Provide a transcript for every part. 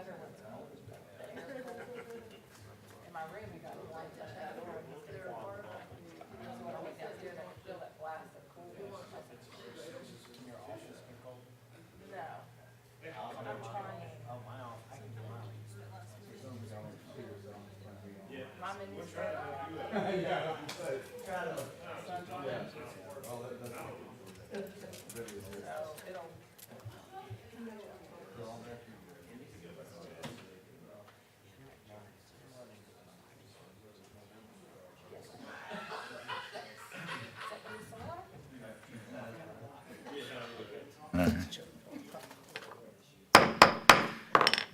In my room, we got lights up that door, and he's there. So when I went downstairs, I could feel that blast of cool. No. I'm trying. Oh, my office. I can do mine. Mom and you said. So it'll.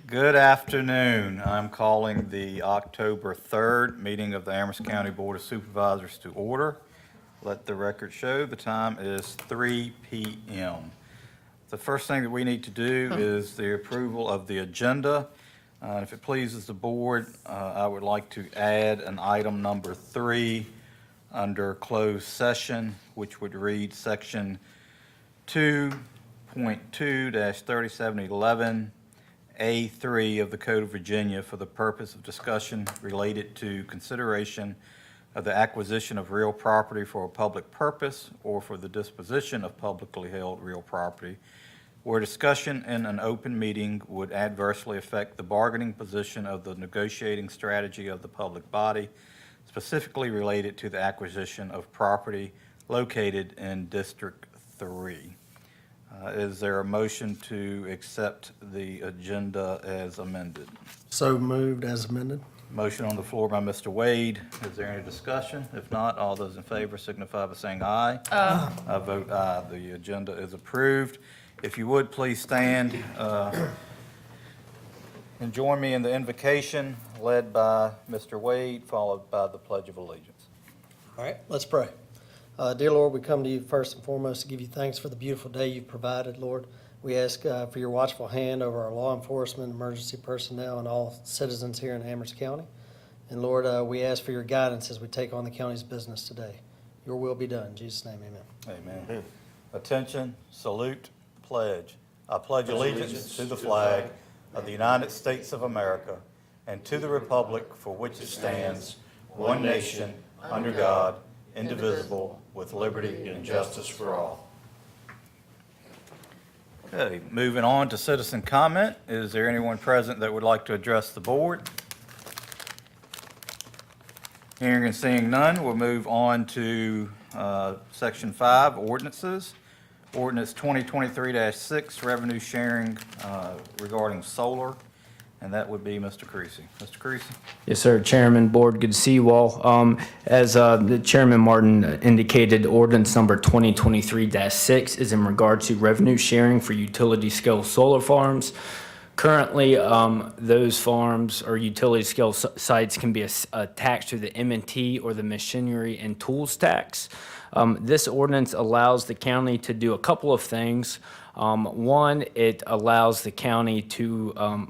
Good afternoon. I'm calling the October 3rd meeting of the Amherst County Board of Supervisors to order. Let the record show the time is 3 p.m. The first thing that we need to do is the approval of the agenda. If it pleases the board, I would like to add an item number 3 under closed session, which would read section 2.2-3711 A3 of the Code of Virginia for the purpose of discussion related to consideration of the acquisition of real property for a public purpose or for the disposition of publicly held real property, where discussion in an open meeting would adversely affect the bargaining position of the negotiating strategy of the public body, specifically related to the acquisition of property located in District 3. Is there a motion to accept the agenda as amended? So moved as amended. Motion on the floor by Mr. Wade. Is there any discussion? If not, all those in favor signify by saying aye. Aye. I vote aye. The agenda is approved. If you would, please stand and join me in the invocation led by Mr. Wade, followed by the Pledge of Allegiance. All right, let's pray. Dear Lord, we come to you first and foremost to give you thanks for the beautiful day you've provided, Lord. We ask for your watchful hand over our law enforcement, emergency personnel, and all citizens here in Amherst County. And Lord, we ask for your guidance as we take on the county's business today. Your will be done. In Jesus' name, amen. Amen. Attention, salute, pledge. I pledge allegiance to the flag of the United States of America and to the republic for which it stands, one nation, under God, indivisible, with liberty and justice for all. Okay, moving on to citizen comment. Is there anyone present that would like to address the board? Hearing and seeing none, we'll move on to Section 5, ordinances. Ordinance 2023-6, revenue sharing regarding solar, and that would be Mr. Creasy. Mr. Creasy? Yes, sir. Chairman, board, good to see you all. As the Chairman Martin indicated, ordinance number 2023-6 is in regard to revenue sharing for utility scale solar farms. Currently, those farms or utility scale sites can be taxed through the M&T or the machinery and tools tax. This ordinance allows the county to do a couple of things. One, it allows the county to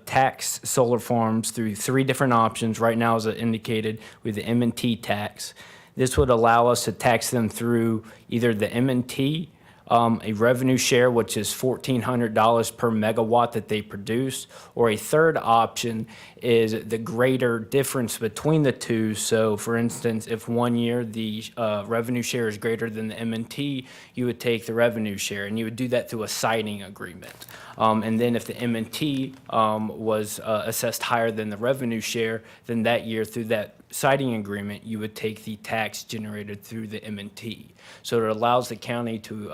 tax solar farms through 3 different options. Right now, as I indicated, with the M&T tax. This would allow us to tax them through either the M&T, a revenue share, which is $1,400 per megawatt that they produce, or a third option is the greater difference between the two. So, for instance, if 1 year the revenue share is greater than the M&T, you would take the revenue share, and you would do that through a siting agreement. And then if the M&T was assessed higher than the revenue share, then that year through that siting agreement, you would take the tax generated through the M&T. So it allows the county to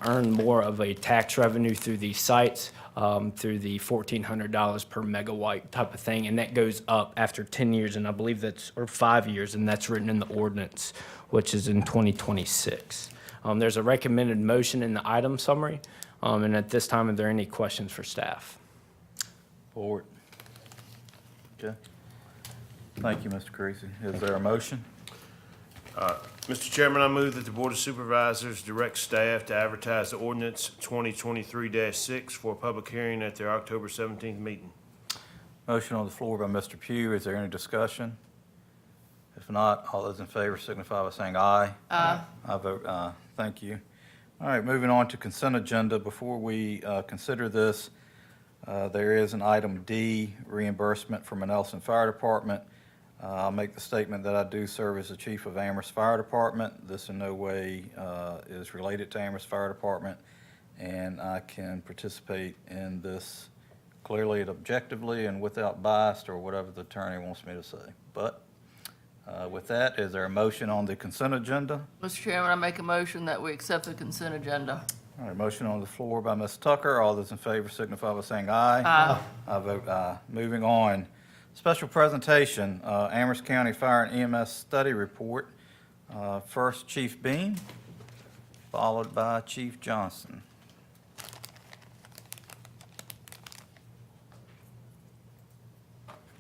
earn more of a tax revenue through these sites, through the $1,400 per megawatt type of thing, and that goes up after 10 years, and I believe that's, or 5 years, and that's written in the ordinance, which is in 2026. There's a recommended motion in the item summary, and at this time, are there any questions for staff? Board. Okay. Thank you, Mr. Creasy. Is there a motion? Mr. Chairman, I move that the Board of Supervisors direct staff to advertise the ordinance 2023-6 for a public hearing at their October 17th meeting. Motion on the floor by Mr. Pugh. Is there any discussion? If not, all those in favor signify by saying aye. Aye. I vote aye. Thank you. All right, moving on to consent agenda. Before we consider this, There is an item D, reimbursement from Nelson Fire Department. I'll make the statement that I do serve as the chief of Amherst Fire Department. This in no way is related to Amherst Fire Department, and I can participate in this clearly and objectively and without bias or whatever the attorney wants me to say. But with that, is there a motion on the consent agenda? Mr. Chairman, I make a motion that we accept the consent agenda. All right, motion on the floor by Ms. Tucker. All those in favor signify by saying aye. Aye. I vote aye. Moving on. Special presentation, Amherst County Fire and EMS Study Report. First, Chief Bean, followed by Chief Johnson.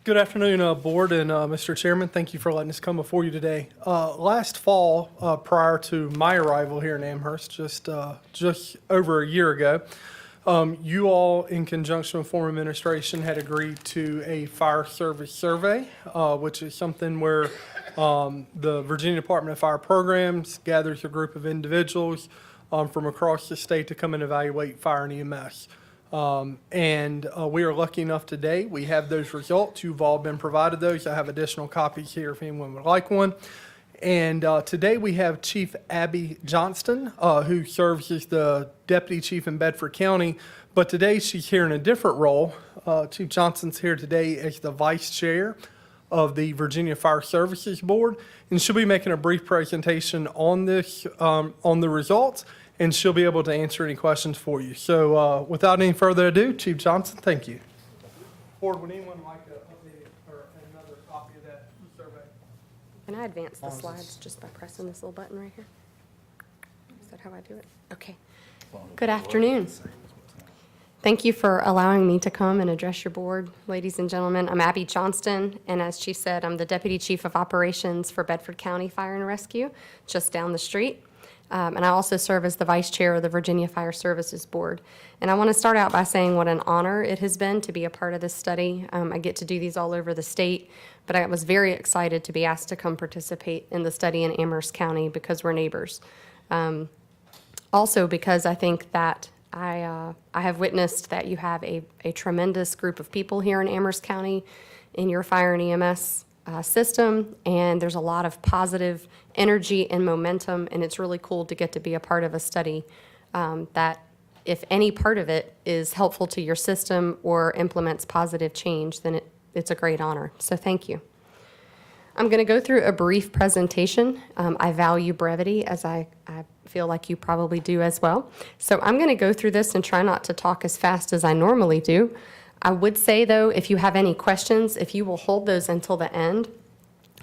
Good afternoon, Board and Mr. Chairman. Thank you for letting us come before you today. Last fall, prior to my arrival here in Amherst, just over a year ago, you all, in conjunction with former administration, had agreed to a fire service survey, which is something where the Virginia Department of Fire Programs gathers a group of individuals from across the state to come and evaluate fire and EMS. We are lucky enough today, we have those results. You've all been provided those. I have additional copies here if anyone would like one. And today we have Chief Abby Johnston, who serves as the Deputy Chief in Bedford County. But today she's here in a different role. Chief Johnston's here today as the Vice Chair of the Virginia Fire Services Board. And she'll be making a brief presentation on this, on the results. And she'll be able to answer any questions for you. So without any further ado, Chief Johnson, thank you. Board, would anyone like to update or another copy of that survey? Can I advance the long as slides it's- just by pressing this little button right here? Is that how I do it? Okay. Good afternoon. Thank you for allowing me to come and address your board, ladies and gentlemen. I'm Abby Johnston, and as Chief said, I'm the Deputy Chief of Operations for Bedford County Fire and Rescue, just down the street. And I also serve as the Vice Chair of the Virginia Fire Services Board. And I want to start out by saying what an honor it has been to be a part of this study. I get to do these all over the state, but I was very excited to be asked to come participate in the study in Amherst County because we're neighbors. Also because I think that I have witnessed that you have a tremendous group of people here in Amherst County in your fire and EMS system, and there's a lot of positive energy and momentum, and it's really cool to get to be a part of a study that, if any part of it is helpful to your system or implements positive change, then it's a great honor. So thank you. I'm going to go through a brief presentation. I value brevity, as I feel like you probably do as well. So I'm going to go through this and try not to talk as fast as I normally do. I would say, though, if you have any questions, if you will hold those until the end,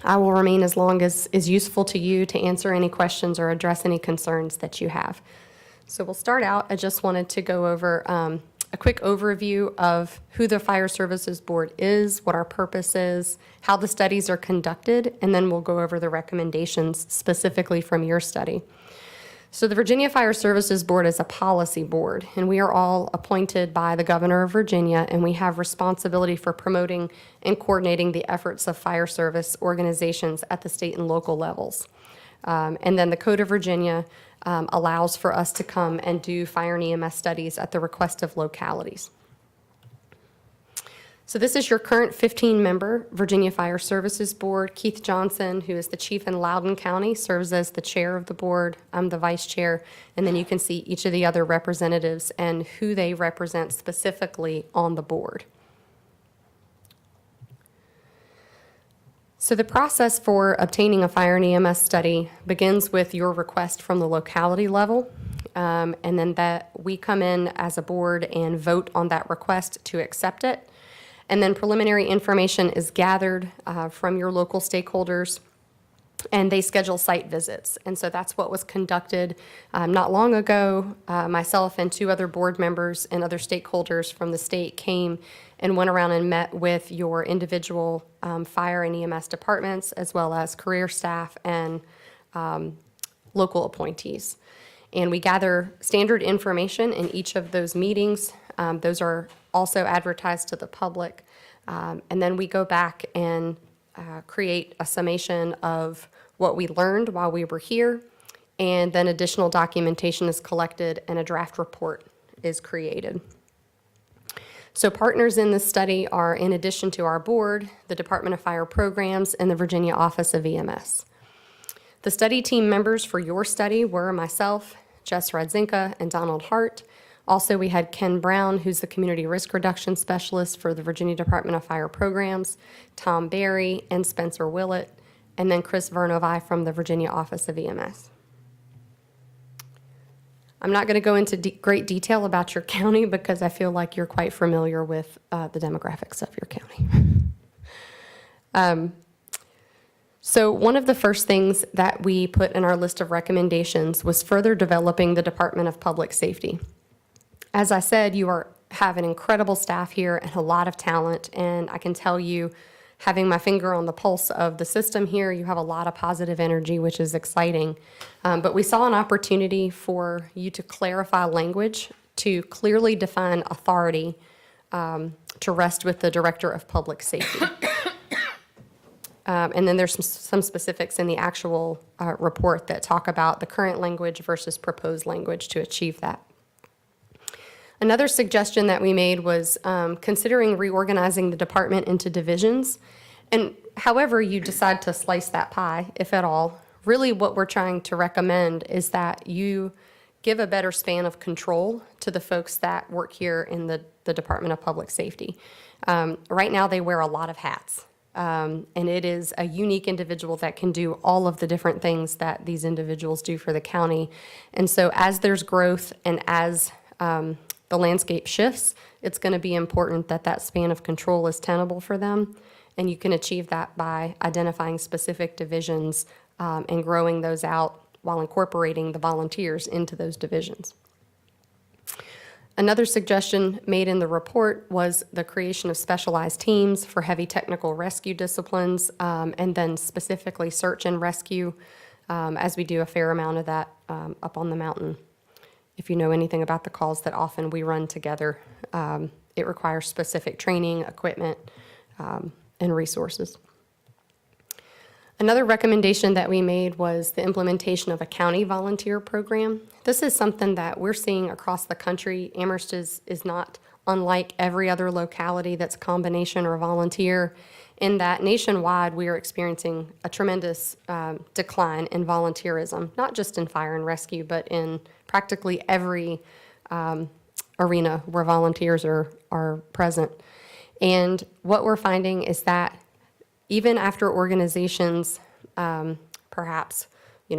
I will remain as long as is useful to you to answer any questions or address any concerns that you have. So we'll start out. I just wanted to go over a quick overview of who the Fire Services Board is, what our purpose is, how the studies are conducted, and then we'll go over the recommendations specifically from your study. So the Virginia Fire Services Board is a policy board, and we are all appointed by the Governor of Virginia, and we have responsibility for promoting and coordinating the efforts of fire service organizations at the state and local levels. And then the Code of Virginia allows for us to come and do fire and EMS studies at the request of localities. So this is your current 15-member Virginia Fire Services Board. Keith Johnson, who is the chief in Loudoun County, serves as the chair of the board. I'm the vice chair. And then you can see each of the other representatives and who they represent specifically on the board. So the process for obtaining a fire and EMS study begins with your request from the locality level. And then that we come in as a board and vote on that request to accept it. And then preliminary information is gathered from your local stakeholders, and they schedule site visits. And so that's what was conducted not long ago. Myself and two other board members and other stakeholders from the state came and went around and met with your individual fire and EMS departments, as well as career staff and local appointees. And we gather standard information in each of those meetings. Those are also advertised to the public. And then we go back and create a summation of what we learned while we were here. And then additional documentation is collected and a draft report is created. So partners in this study are, in addition to our board, the Department of Fire Programs, and the Virginia Office of EMS. The study team members for your study were myself, Jess Radzinka, and Donald Hart. Also, we had Ken Brown, who's the Community Risk Reduction Specialist for the Virginia Department of Fire Programs, Tom Barry, and Spencer Willett, and then Chris Vernovi from the Virginia Office of EMS. I'm not going to go into great detail about your county because I feel like you're quite familiar with the demographics of your county. So one of the first things that we put in our list of recommendations was further developing the Department of Public Safety. As I said, you have an incredible staff here and a lot of talent, and I can tell you, having my finger on the pulse of the system here, you have a lot of positive energy, which is exciting. But we saw an opportunity for you to clarify language, to clearly define authority to rest with the Director of Public Safety. And then there's some specifics in the actual report that talk about the current language versus proposed language to achieve that. Another suggestion that we made was considering reorganizing the department into divisions. And however you decide to slice that pie, if at all, really what we're trying to recommend is that you give a better span of control to the folks that work here in the Department of Public Safety. Right now, they wear a lot of hats. And it is a unique individual that can do all of the different things that these individuals do for the county. And so as there's growth and as the landscape shifts, it's going to be important that that span of control is tenable for them. And you can achieve that by identifying specific divisions and growing those out while incorporating the volunteers into those divisions. Another suggestion made in the report was the creation of specialized teams for heavy technical rescue disciplines, and then specifically search and rescue, as we do a fair amount of that up on the mountain. If you know anything about the calls that often we run together, it requires specific training, equipment, and resources. Another recommendation that we made was the implementation of a county volunteer program. This is something that we're seeing across the country. Amherst is not unlike every other locality that's a combination or volunteer, in that nationwide we are experiencing a tremendous decline in volunteerism, not just in fire and rescue, but in practically every arena where volunteers are present. And what we're finding is that even after organizations perhaps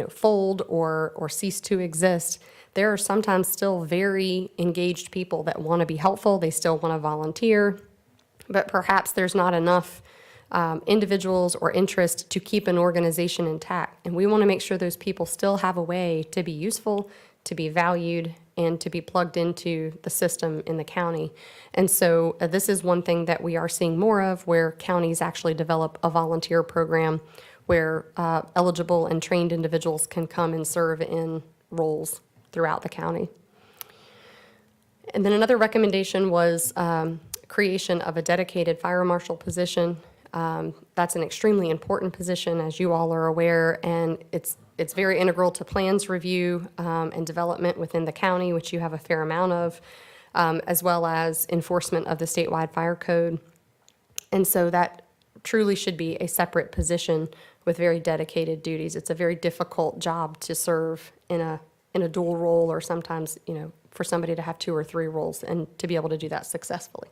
fold or cease to exist, there are sometimes still very engaged people that want to be helpful. They still want to volunteer, but perhaps there's not enough individuals or interest to keep an organization intact. And we want to make sure those people still have a way to be useful, to be valued, and to be plugged into the system in the county. And so this is one thing that we are seeing more of, where counties actually develop a volunteer program where eligible and trained individuals can come and serve in roles throughout the county. And then another recommendation was creation of a dedicated fire marshal position. That's an extremely important position, as you all are aware, and it's very integral to plans review and development within the county, which you have a fair amount of, as well as enforcement of the statewide fire code. And so that truly should be a separate position with very dedicated duties. It's a very difficult job to serve in a dual role, or sometimes, for somebody to have 2 or 3 roles and to be able to do that successfully.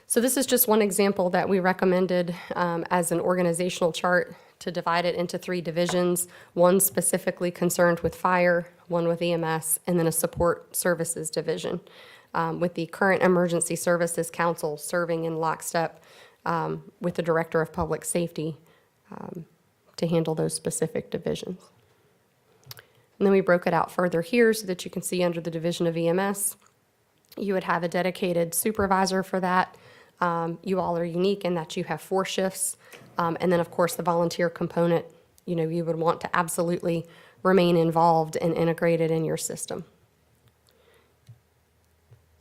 So this is just one example that we recommended as an organizational chart to divide it into 3 divisions, one specifically concerned with fire, one with EMS, and then a support services division, with the current Emergency Services Council serving in lockstep with the Director of Public Safety to handle those specific divisions. And then we broke it out further here so that you can see under the Division of EMS, you would have a dedicated supervisor for that. You all are unique in that you have 4 shifts. And then, of course, the volunteer component, you would want to absolutely remain involved and integrated in your system.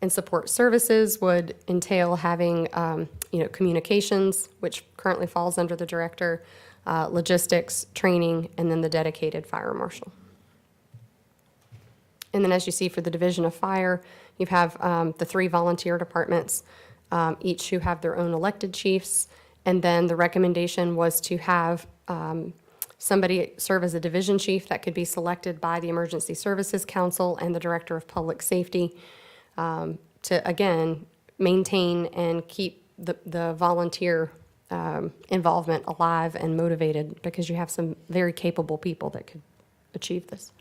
And support services would entail having, communications, which currently falls under the director, logistics, training, and then the dedicated fire marshal. And then as you see for the Division of Fire, You have the 3 volunteer departments, each who have their own elected chiefs. And then the recommendation was to have somebody serve as a division chief that could be selected by the Emergency Services Council and the Director of Public Safety to, again, maintain and keep the volunteer involvement alive and motivated, because you have some very capable people that could achieve this.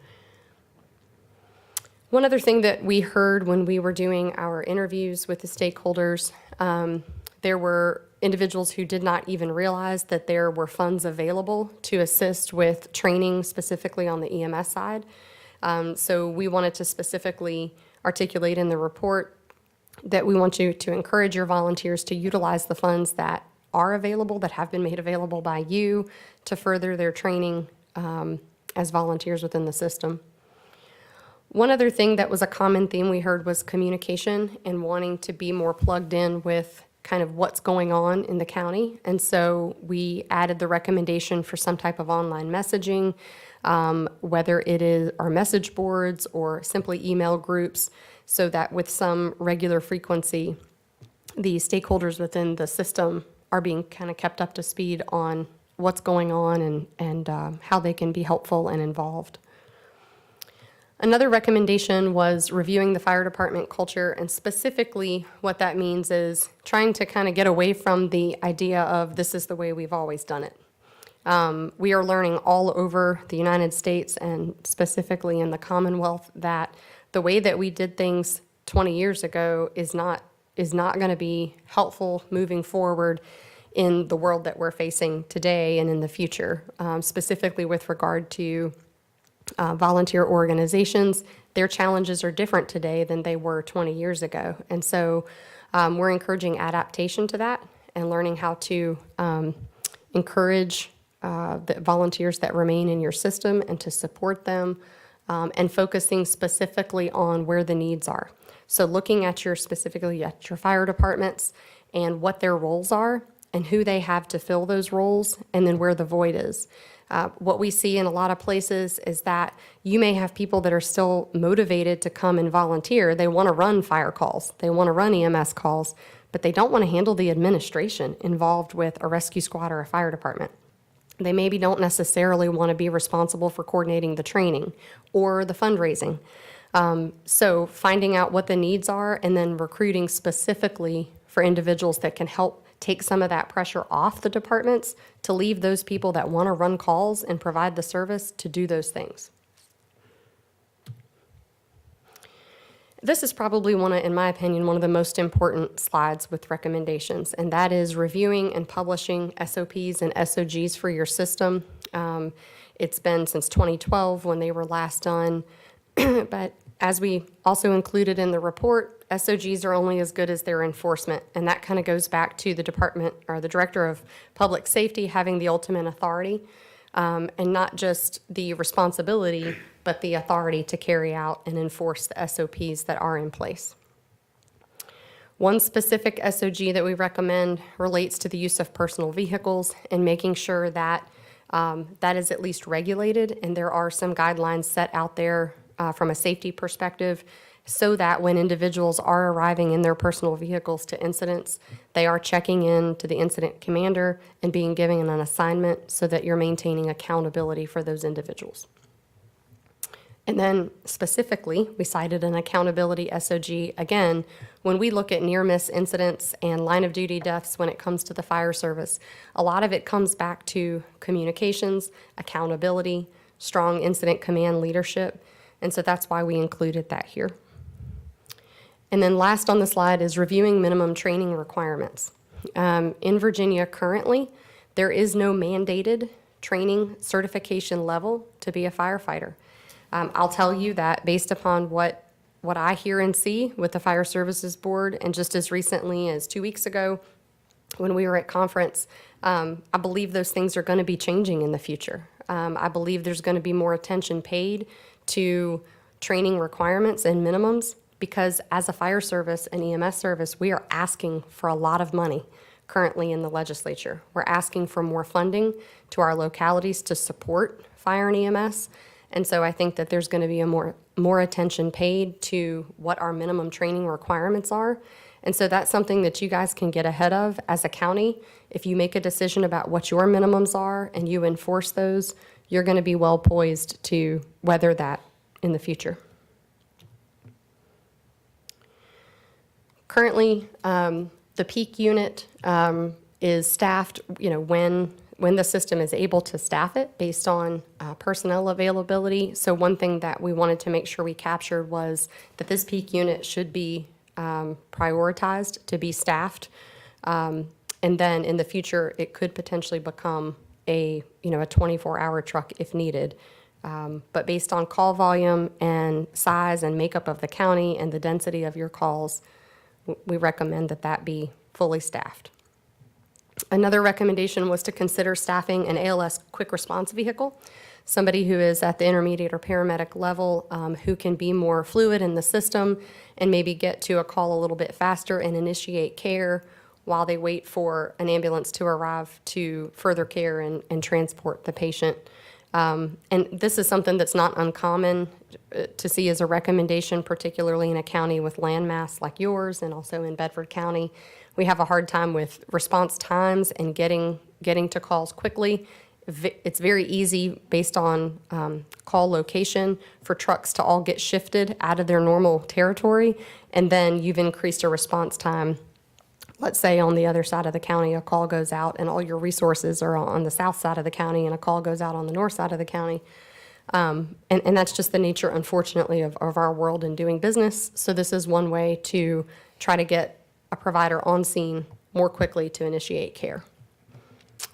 One other thing that we heard when we were doing our interviews with the stakeholders, there were individuals who did not even realize that there were funds available to assist with training specifically on the EMS side. So we wanted to specifically articulate in the report that we want you to encourage your volunteers to utilize the funds that are available, that have been made available by you, to further their training as volunteers within the system. One other thing that was a common theme we heard was communication and wanting to be more plugged in with kind of what's going on in the county. And so we added the recommendation for some type of online messaging, whether it is our message boards or simply email groups, so that with some regular frequency, the stakeholders within the system are being kind of kept up to speed on what's going on and how they can be helpful and involved. Another recommendation was reviewing the fire department culture, and specifically what that means is trying to kind of get away from the idea of this is the way we've always done it. We are learning all over the United States and specifically in the Commonwealth that the way that we did things 20 years ago is not going to be helpful moving forward in the world that we're facing today and in the future, specifically with regard to volunteer organizations. Their challenges are different today than they were 20 years ago. And so we're encouraging adaptation to that and learning how to encourage the volunteers that remain in your system and to support them, and focusing specifically on where the needs are. So looking at specifically at your fire departments and what their roles are and who they have to fill those roles, and then where the void is. What we see in a lot of places is that you may have people that are still motivated to come and volunteer. They want to run fire calls, they want to run EMS calls, but they don't want to handle the administration involved with a rescue squad or a fire department. They maybe don't necessarily want to be responsible for coordinating the training or the fundraising. So finding out what the needs are and then recruiting specifically for individuals that can help take some of that pressure off the departments to leave those people that want to run calls and provide the service to do those things. This is probably in my opinion, one of the most important slides with recommendations, and that is reviewing and publishing SOPs and SOGs for your system. It's been since 2012 when they were last done, but as we also included in the report, SOGs are only as good as their enforcement, and that kind of goes back to the department or the Director of Public Safety having the ultimate authority, and not just the responsibility, but the authority to carry out and enforce the SOPs that are in place. One specific SOG that we recommend relates to the use of personal vehicles and making sure that that is at least regulated, and there are some guidelines set out there from a safety perspective, so that when individuals are arriving in their personal vehicles to incidents, they are checking in to the incident commander and being given an assignment so that you're maintaining accountability for those individuals. And then specifically, we cited an accountability SOG. Again, when we look at near-miss incidents and line-of-duty deaths when it comes to the fire service, a lot of it comes back to communications, accountability, strong incident command leadership, and so that's why we included that here. And then last on the slide is reviewing minimum training requirements. In Virginia currently, there is no mandated training certification level to be a firefighter. I'll tell you that based upon what I hear and see with the Fire Services Board, and just as recently as 2 weeks ago when we were at conference, I believe those things are going to be changing in the future. I believe there's going to be more attention paid to training requirements and minimums, because as a fire service and EMS service, we are asking for a lot of money currently in the legislature. We're asking for more funding to our localities to support fire and EMS, And so I think that there's going to be a more attention paid to what our minimum training requirements are. And so that's something that you guys can get ahead of as a county. If you make a decision about what your minimums are and you enforce those, you're going to be well poised to weather that in the future. Currently, the peak unit is staffed, when the system is able to staff it based on personnel availability. So one thing that we wanted to make sure we captured was that this peak unit should be prioritized to be staffed. And then in the future, it could potentially become a 24-hour truck if needed. But based on call volume and size and makeup of the county and the density of your calls, we recommend that that be fully staffed. Another recommendation was to consider staffing an ALS quick response vehicle, somebody who is at the intermediate or paramedic level, who can be more fluid in the system and maybe get to a call a little bit faster and initiate care while they wait for an ambulance to arrive to further care and transport the patient. And this is something that's not uncommon to see as a recommendation, particularly in a county with landmass like yours and also in Bedford County. We have a hard time with response times and getting to calls quickly. It's very easy, based on call location, for trucks to all get shifted out of their normal territory, and then you've increased a response time. Let's say on the other side of the county, a call goes out and all your resources are on the south side of the county, and a call goes out on the north side of the county. And that's just the nature, unfortunately, of our world in doing business. So this is one way to try to get a provider on scene more quickly to initiate care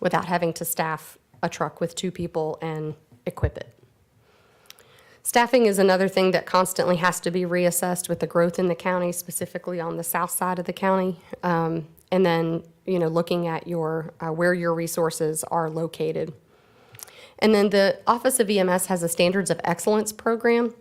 without having to staff a truck with 2 people and equip it. Staffing is another thing that constantly has to be reassessed with the growth in the county, specifically on the south side of the county. And then, looking at your where your resources are located. And then the Office of EMS has a Standards of Excellence program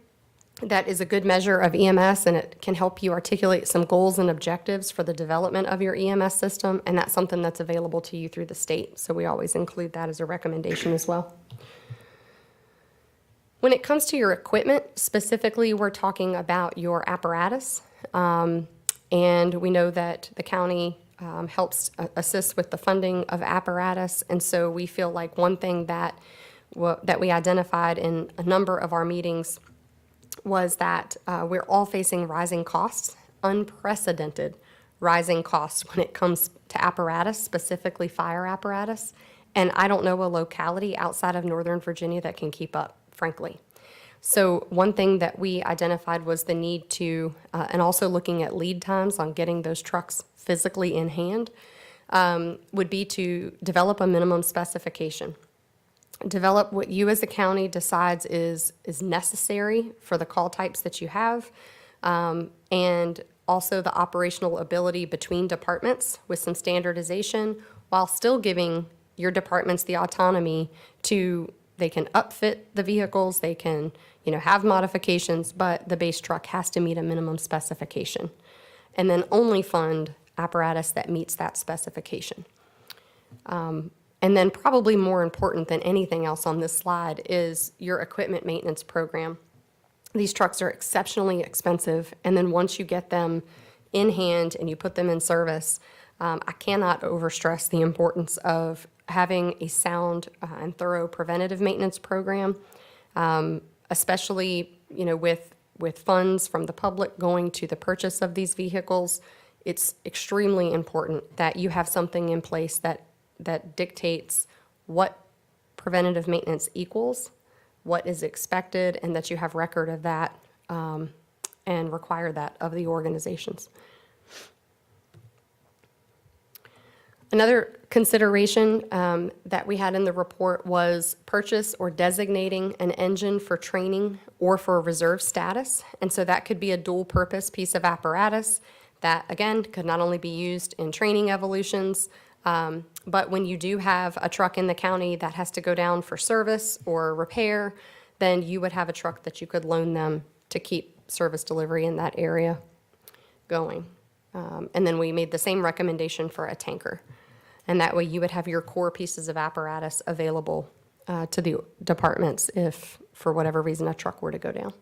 that is a good measure of EMS, and it can help you articulate some goals and objectives for the development of your EMS system, and that's something that's available to you through the state. So we always include that as a recommendation as well. When it comes to your equipment, specifically, we're talking about your apparatus. And we know that the county helps assist with the funding of apparatus. And so we feel like one thing that we identified in a number of our meetings was that we're all facing rising costs, unprecedented rising costs when it comes to apparatus, specifically fire apparatus. And I don't know a locality outside of Northern Virginia that can keep up, frankly. So one thing that we identified was the need to, and also looking at lead times on getting those trucks physically in hand, would be to develop a minimum specification. Develop what you as a county decides is necessary for the call types that you have, and also the operational ability between departments with some standardization, while still giving your departments the autonomy to, they can upfit the vehicles, they can, have modifications, but the base truck has to meet a minimum specification. And then only fund apparatus that meets that specification. And then probably more important than anything else on this slide is your equipment maintenance program. These trucks are exceptionally expensive, and then once you get them in hand and you put them in service, I cannot overstress the importance of having a sound and thorough preventative maintenance program, especially with funds from the public going to the purchase of these vehicles. It's extremely important that you have something in place that dictates what preventative maintenance equals, what is expected, and that you have record of that and require that of the organizations. Another consideration that we had in the report was purchase or designating an engine for training or for reserve status. And so that could be a dual-purpose piece of apparatus that, again, could not only be used in training evolutions, but when you do have a truck in the county that has to go down for service or repair, then you would have a truck that you could loan them to keep service delivery in that area going. And then we made the same recommendation for a tanker. And that way you would have your core pieces of apparatus available to the departments if for whatever reason a truck were to go down.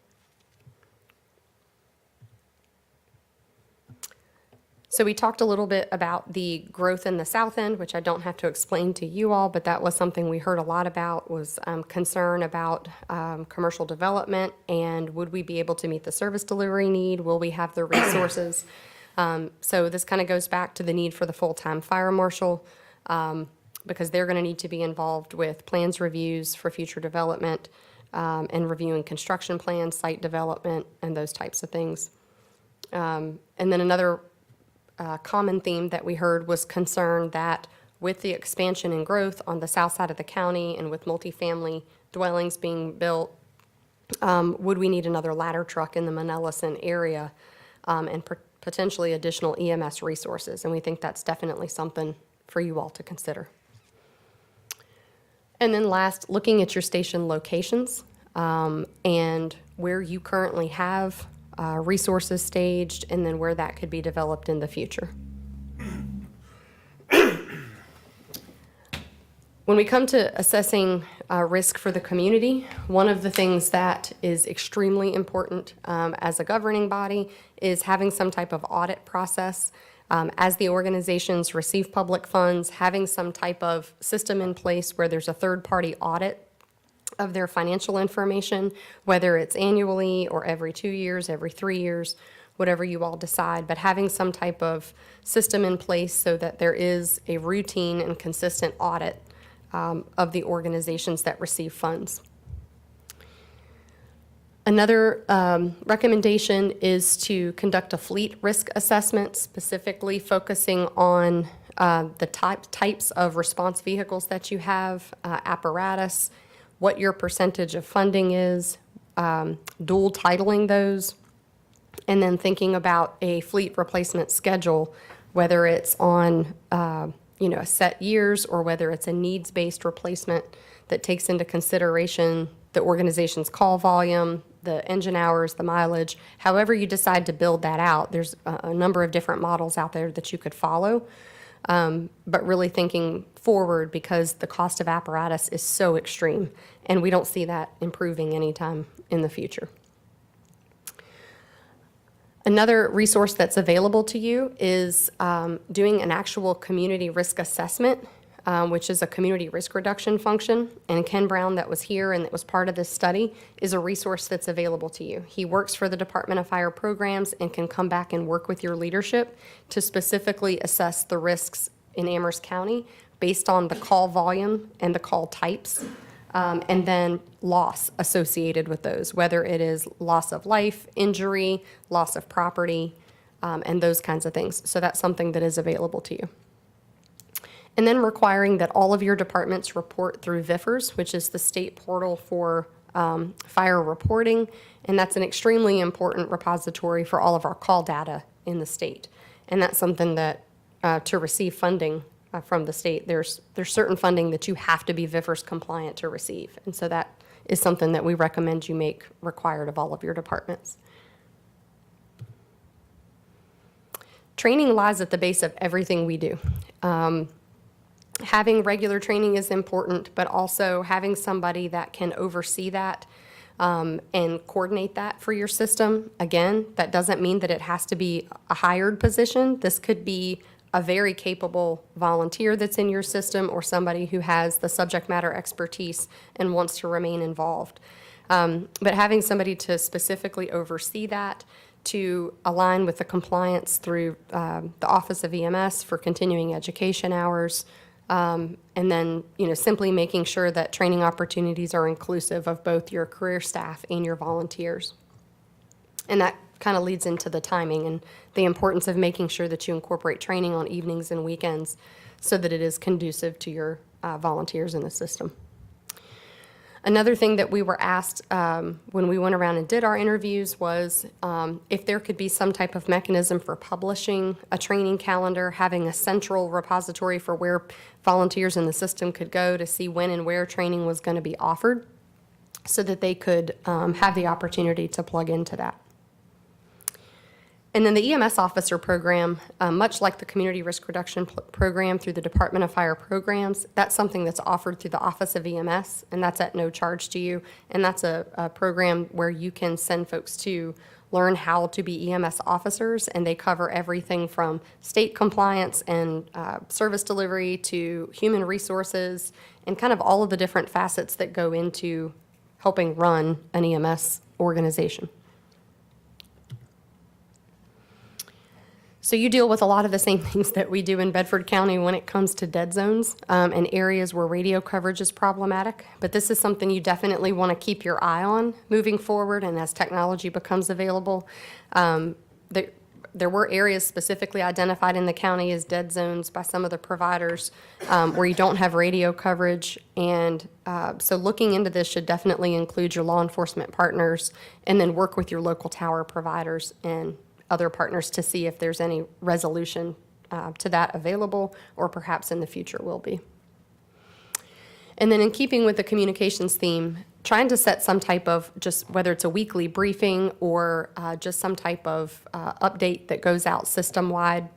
So we talked a little bit about the growth in the south end, which I don't have to explain to you all, but that was something we heard a lot about, was concern about commercial development and would we be able to meet the service delivery need? Will we have the resources? So this kind of goes back to the need for the full-time fire marshal, because they're going to need to be involved with plans reviews for future development, and reviewing construction plans, site development, and those types of things. And then another common theme that we heard was concern that with the expansion and growth on the south side of the county and with multifamily dwellings being built, would we need another ladder truck in the Manelison area, and potentially additional EMS resources? And we think that's definitely something for you all to consider. And then last, looking at your station locations, and where you currently have resources staged, and then where that could be developed in the future. When we come to assessing risk for the community, one of the things that is extremely important as a governing body is having some type of audit process. As the organizations receive public funds, having some type of system in place where there's a third-party audit of their financial information, whether it's annually or every 2 years, every 3 years, whatever you all decide, but having some type of system in place so that there is a routine and consistent audit of the organizations that receive funds. Another recommendation is to conduct a fleet risk assessment, specifically focusing on the types of response vehicles that you have, apparatus, what your percentage of funding is, dual titling those, and then thinking about a fleet replacement schedule, whether it's on a set years or whether it's a needs-based replacement that takes into consideration the organization's call volume, the engine hours, the mileage. However you decide to build that out, there's a number of different models out there that you could follow. But really thinking forward, because the cost of apparatus is so extreme, and we don't see that improving anytime in the future. Another resource that's available to you is doing an actual community risk assessment, which is a community risk reduction function. And Ken Brown, that was here and that was part of this study, is a resource that's available to you. He works for the Department of Fire Programs and can come back and work with your leadership to specifically assess the risks in Amherst County based on the call volume and the call types, and then loss associated with those, whether it is loss of life, injury, loss of property, and those kinds of things. So that's something that is available to you. And then requiring that all of your departments report through VIFRS, which is the state portal for fire reporting, and that's an extremely important repository for all of our call data in the state. And that's something that, to receive funding from the state, there's certain funding that you have to be VIFRS compliant to receive. And so that is something that we recommend you make required of all of your departments. Training lies at the base of everything we do. Having regular training is important, but also having somebody that can oversee that and coordinate that for your system. Again, that doesn't mean that it has to be a hired position. This could be a very capable volunteer that's in your system or somebody who has the subject matter expertise and wants to remain involved. But having somebody to specifically oversee that, to align with the compliance through the Office of EMS for continuing education hours, and then, simply making sure that training opportunities are inclusive of both your career staff and your volunteers. And that kind of leads into the timing and the importance of making sure that you incorporate training on evenings and weekends so that it is conducive to your volunteers in the system. Another thing that we were asked when we went around and did our interviews was if there could be some type of mechanism for publishing a training calendar, having a central repository for where volunteers in the system could go to see when and where training was going to be offered so that they could have the opportunity to plug into that. And then the EMS officer program, much like the community risk reduction program through the Department of Fire programs, that's something that's offered through the Office of EMS, and that's at no charge to you. And that's a program where you can send folks to learn how to be EMS officers, and they cover everything from state compliance and service delivery to human resources and kind of all of the different facets that go into helping run an EMS organization. So you deal with a lot of the same things that we do in Bedford County when it comes to dead zones and areas where radio coverage is problematic. But this is something you definitely want to keep your eye on moving forward and as technology becomes available. There were areas specifically identified in the county as dead zones by some of the providers where you don't have radio coverage. And so looking into this should definitely include your law enforcement partners and then work with your local tower providers and other partners to see if there's any resolution to that available, or perhaps in the future will be. And then in keeping with the communications theme, trying to set some type of, just whether it's a weekly briefing or just some type of update that goes out system-wide.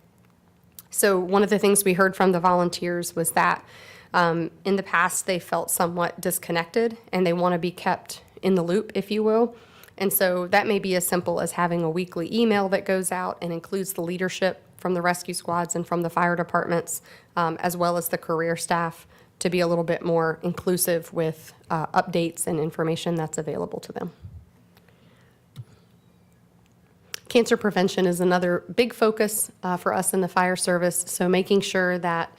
So one of the things we heard from the volunteers was that in the past they felt somewhat disconnected and they want to be kept in the loop, if you will. And so that may be as simple as having a weekly email that goes out and includes the leadership from the rescue squads and from the fire departments, as well as the career staff, to be a little bit more inclusive with updates and information that's available to them. Cancer prevention is another big focus for us in the fire service, so making sure that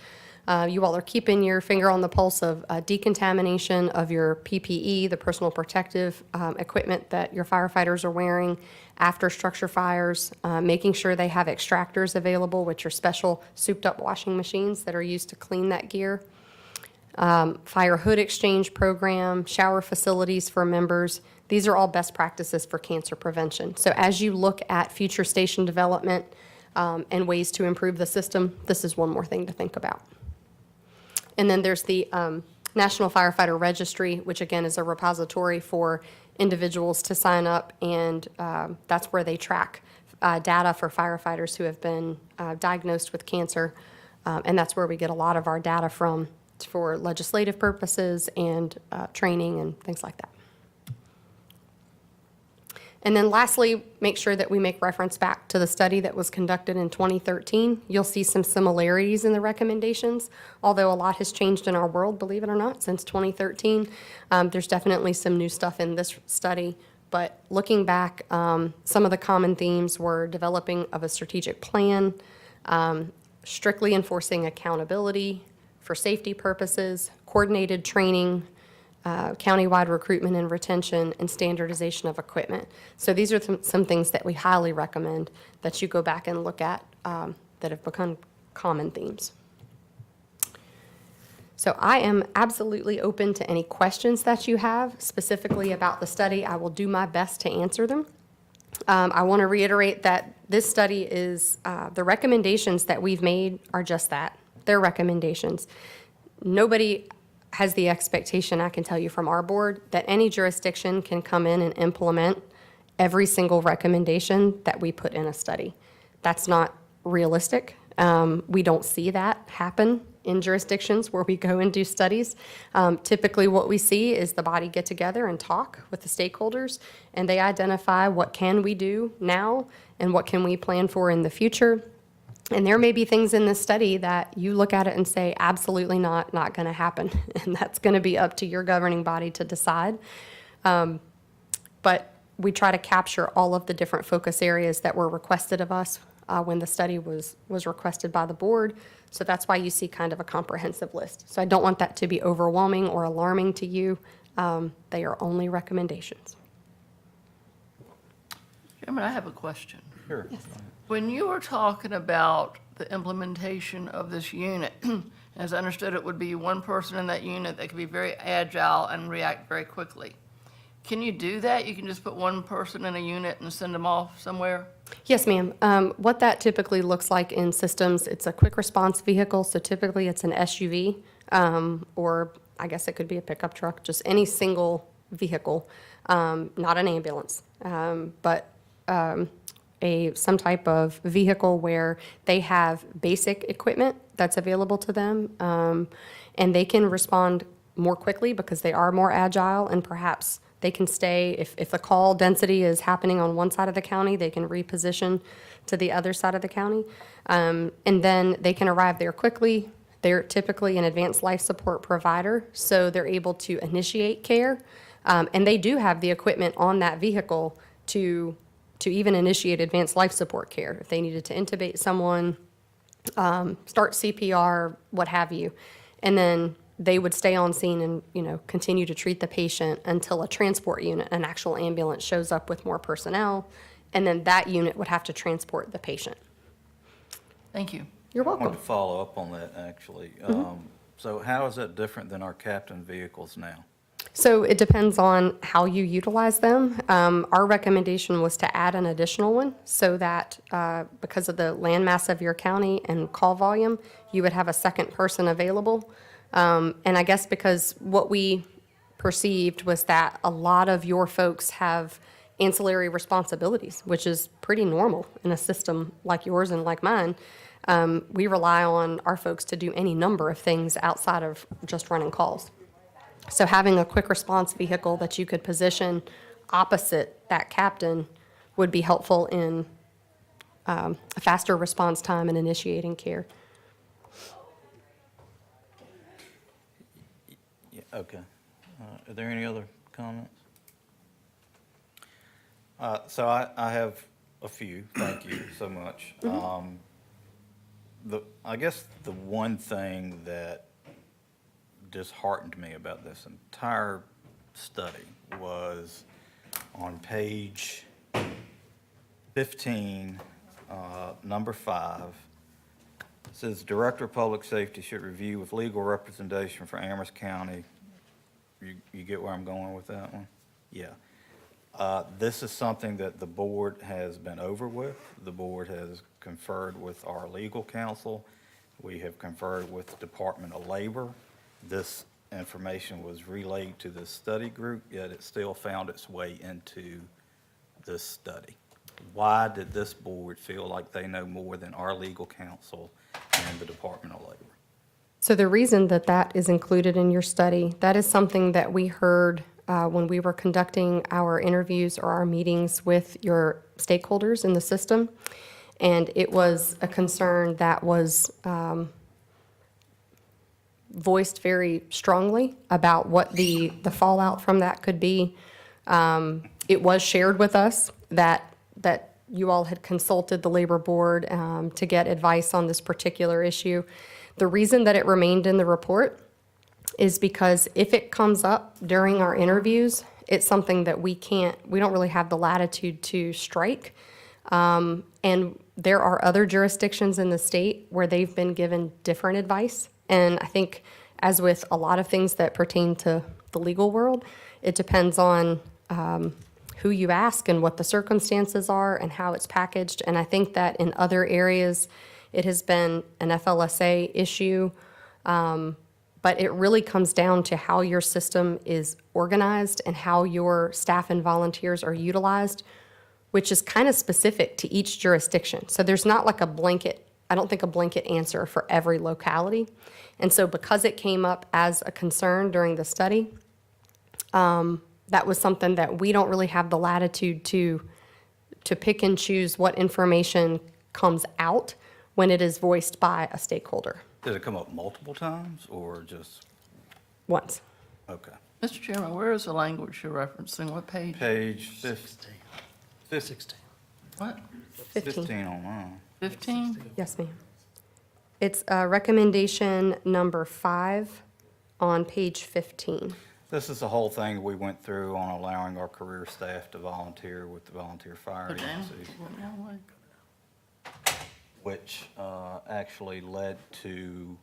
you all are keeping your finger on the pulse of decontamination of your PPE, the personal protective equipment that your firefighters are wearing after structure fires, making sure they have extractors available, which are special souped-up washing machines that are used to clean that gear. Fire hood exchange program, shower facilities for members. These are all best practices for cancer prevention. So as you look at future station development and ways to improve the system, this is one more thing to think about. And then there's the National Firefighter Registry, which again is a repository for individuals to sign up, and that's where they track data for firefighters who have been diagnosed with cancer, and that's where we get a lot of our data from for legislative purposes and training and things like that. And then lastly, make sure that we make reference back to the study that was conducted in 2013. You'll see some similarities in the recommendations, although a lot has changed in our world, believe it or not, since 2013. There's definitely some new stuff in this study, but looking back, some of the common themes were developing of a strategic plan, strictly enforcing accountability for safety purposes, coordinated training, countywide recruitment and retention, and standardization of equipment. So these are some things that we highly recommend that you go back and look at that have become common themes. So I am absolutely open to any questions that you have specifically about the study. I will do my best to answer them. I want to reiterate that this study is, the recommendations that we've made are just that. They're recommendations. Nobody has the expectation, I can tell you from our board, that any jurisdiction can come in and implement every single recommendation that we put in a study. That's not realistic. We don't see that happen in jurisdictions where we go and do studies. Typically what we see is the body get together and talk with the stakeholders, and they identify what can we do now and what can we plan for in the future. And there may be things in this study that you look at it and say, absolutely not going to happen. And that's going to be up to your governing body to decide. But we try to capture all of the different focus areas that were requested of us when the study was requested by the board. So that's why you see kind of a comprehensive list. So I don't want that to be overwhelming or alarming to you. They are only recommendations. Chairman, I have a question. Sure. When you were talking about the implementation of this unit, as I understood it would be one person in that unit that could be very agile and react very quickly. Can you do that? You can just put one person in a unit and send them off somewhere? Yes, ma'am. What that typically looks like in systems, it's a quick response vehicle, so typically it's an SUV, or I guess it could be a pickup truck, just any single vehicle, not an ambulance. But some type of vehicle where they have basic equipment that's available to them, and they can respond more quickly because they are more agile, and perhaps they can stay, if the call density is happening on one side of the county, they can reposition to the other side of the county. And then they can arrive there quickly. They're typically an advanced life support provider, so they're able to initiate care. And they do have the equipment on that vehicle to even initiate advanced life support care. If they needed to intubate someone, start CPR, what have you. And then they would stay on scene and, continue to treat the patient until a transport unit, an actual ambulance, shows up with more personnel, and then that unit would have to transport the patient. Thank you. You're I wanted welcome. to follow up on that, actually. So how is that different than our captain vehicles now? So it depends on how you utilize them. Our recommendation was to add an additional one so that because of the landmass of your county and call volume, you would have a second person available. And I guess because what we perceived was that a lot of your folks have ancillary responsibilities, which is pretty normal in a system like yours and like mine. We rely on our folks to do any number of things outside of just running calls. So having a quick response vehicle that you could position opposite that captain would be helpful in a faster response time and initiating care. Yeah, okay. Are there any other comments? So I have a few, thank you so much. I guess the one thing that disheartened me about this entire study was on page 15, number 5. It says, Director of Public Safety should review with legal representation for Amherst County. You get where I'm going with that one? Yeah. This is something that the board has been over with. The board has conferred with our legal counsel. We have conferred with the Department of Labor. This information was relayed to this study group, yet it still found its way into this study. Why did this board feel like they know more than our legal counsel and the Department of Labor? So the reason that that is included in your study, that is something that we heard when we were conducting our interviews or our meetings with your stakeholders in the system. And it was a concern that was voiced very strongly about what the fallout from that could be. It was shared with us that you all had consulted the labor board to get advice on this particular issue. The reason that it remained in the report is because if it comes up during our interviews, it's something that we don't really have the latitude to strike. And there are other jurisdictions in the state where they've been given different advice. And I think, as with a lot of things that pertain to the legal world, it depends on who you ask and what the circumstances are and how it's packaged. And I think that in other areas, it has been an FLSA issue. But it really comes down to how your system is organized and how your staff and volunteers are utilized, which is kind of specific to each jurisdiction. So there's not like a blanket, I don't think a blanket answer for every locality. And so because it came up as a concern during the study, that was something that we don't really have the latitude to pick and choose what information comes out when it is voiced by a stakeholder. Did it come up multiple times or just, Once. okay. Mr. Chairman, where is the language you're referencing? What page? Page 15. 16. What? 15 on mine. 15? Yes, ma'am. It's recommendation number 5 on page 15. This is the whole thing we went through on allowing our career staff to volunteer with the volunteer fire Go down. agency, Go down way. which actually led to,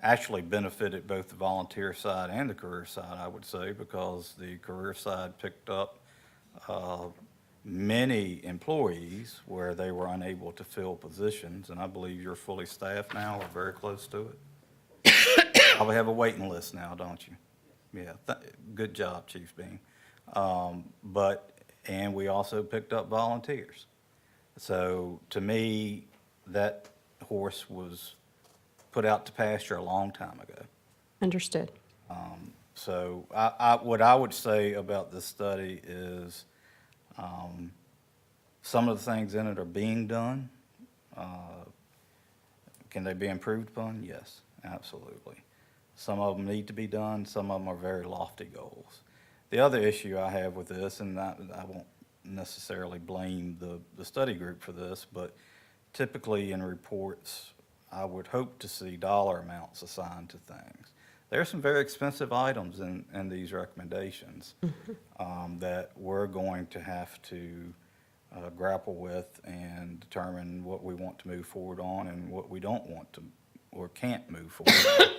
actually benefited both the volunteer side and the career side, I would say, because the career side picked up many employees where they were unable to fill positions, and I believe you're fully staffed now or very close to it. Probably have a waiting list now, don't you? Yeah, good job, Chief Beam. But and we also picked up volunteers. So to me, that horse was put out to pasture a long time ago. Understood. So what I would say about this study is, some of the things in it are being done. Can they be improved upon? Yes, absolutely. Some of them need to be done, some of them are very lofty goals. The other issue I have with this, and I won't necessarily blame the study group for this, but typically in reports, I would hope to see dollar amounts assigned to things. There are some very expensive items in these recommendations that we're going to have to grapple with and determine what we want to move forward on and what we don't want to or can't move forward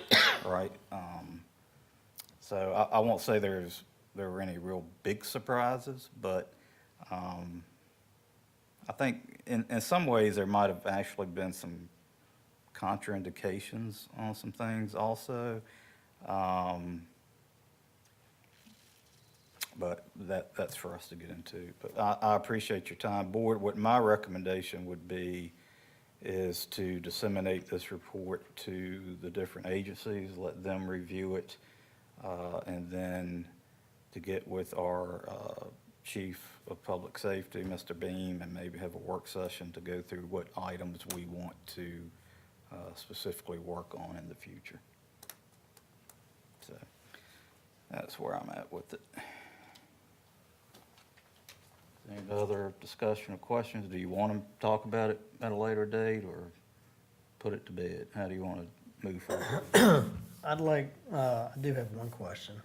on, right? So I won't say there were any real big surprises, but I think in some ways there might have actually been some contraindications on some things also. But that's for us to get into. But I appreciate your time. Board, what my recommendation would be is to disseminate this report to the different agencies, let them review it, and then to get with our Chief of Public Safety, Mr. Beam, and maybe have a work session to go through what items we want to specifically work on in the future. So that's where I'm at with it. Any other discussion or questions? Do you want to talk about it at a later date or put it to bed? How do you want to move forward? I'd like, I do have one question.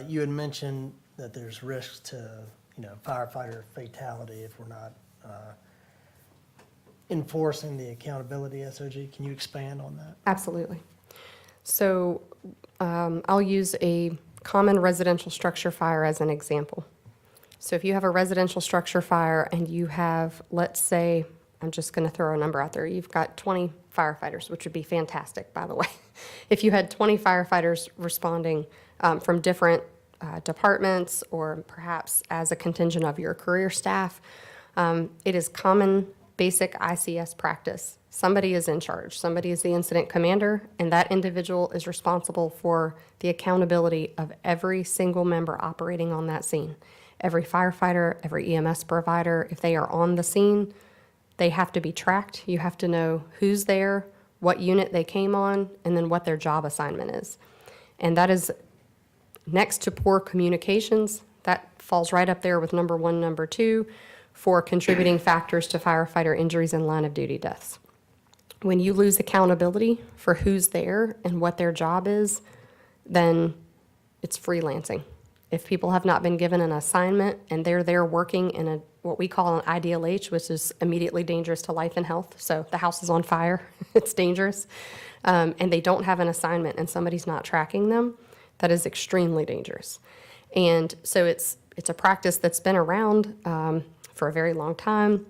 You had mentioned that there's risks to, firefighter fatality if we're not enforcing the accountability SOG. Can you expand on that? Absolutely. So I'll use a common residential structure fire as an example. So if you have a residential structure fire and you have, let's say, I'm just going to throw a number out there, you've got 20 firefighters, which would be fantastic, by the way. If you had 20 firefighters responding from different departments or perhaps as a contingent of your career staff, it is common basic ICS practice. Somebody is in charge. Somebody is the incident commander, and that individual is responsible for the accountability of every single member operating on that scene. Every firefighter, every EMS provider, if they are on the scene, they have to be tracked. You have to know who's there, what unit they came on, and then what their job assignment is. And that is next to poor communications. That falls right up there with number one, number two, for contributing factors to firefighter injuries and line of duty deaths. When you lose accountability for who's there and what their job is, then it's freelancing. If people have not been given an assignment and they're there working in what we call an IDLH, which is immediately dangerous to life and health, so the house is on fire, it's dangerous, and they don't have an assignment and somebody's not tracking them, that is extremely dangerous. And so it's a practice that's been around for a very long time.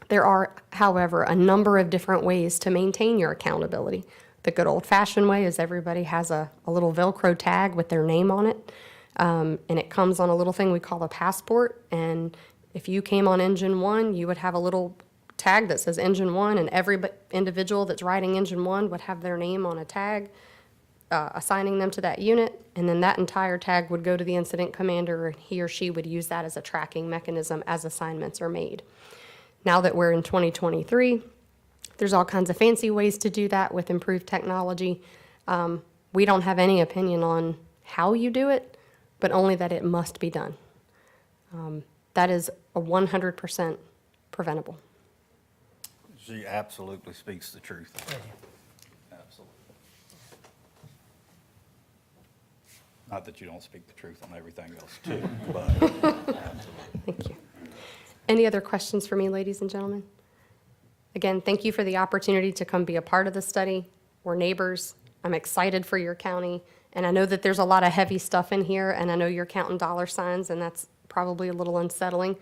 There are, however, a number of different ways to maintain your accountability. The good old-fashioned way is everybody has a little Velcro tag with their name on it. And it comes on a little thing we call a passport. And if you came on engine one, you would have a little tag that says engine one, and every individual that's riding engine one would have their name on a tag, assigning them to that unit. And then that entire tag would go to the incident commander, and he or she would use that as a tracking mechanism as assignments are made. Now that we're in 2023, there's all kinds of fancy ways to do that with improved technology. We don't have any opinion on how you do it, but only that it must be done. That is a 100% preventable. She absolutely speaks the truth. Absolutely. Not that you don't speak the truth on everything else too, but absolutely. Thank you. Any other questions for me, ladies and gentlemen? Again, thank you for the opportunity to come be a part of the study. We're neighbors. I'm excited for your county. And I know that there's a lot of heavy stuff in here, and I know you're counting dollar signs, and that's probably a little unsettling.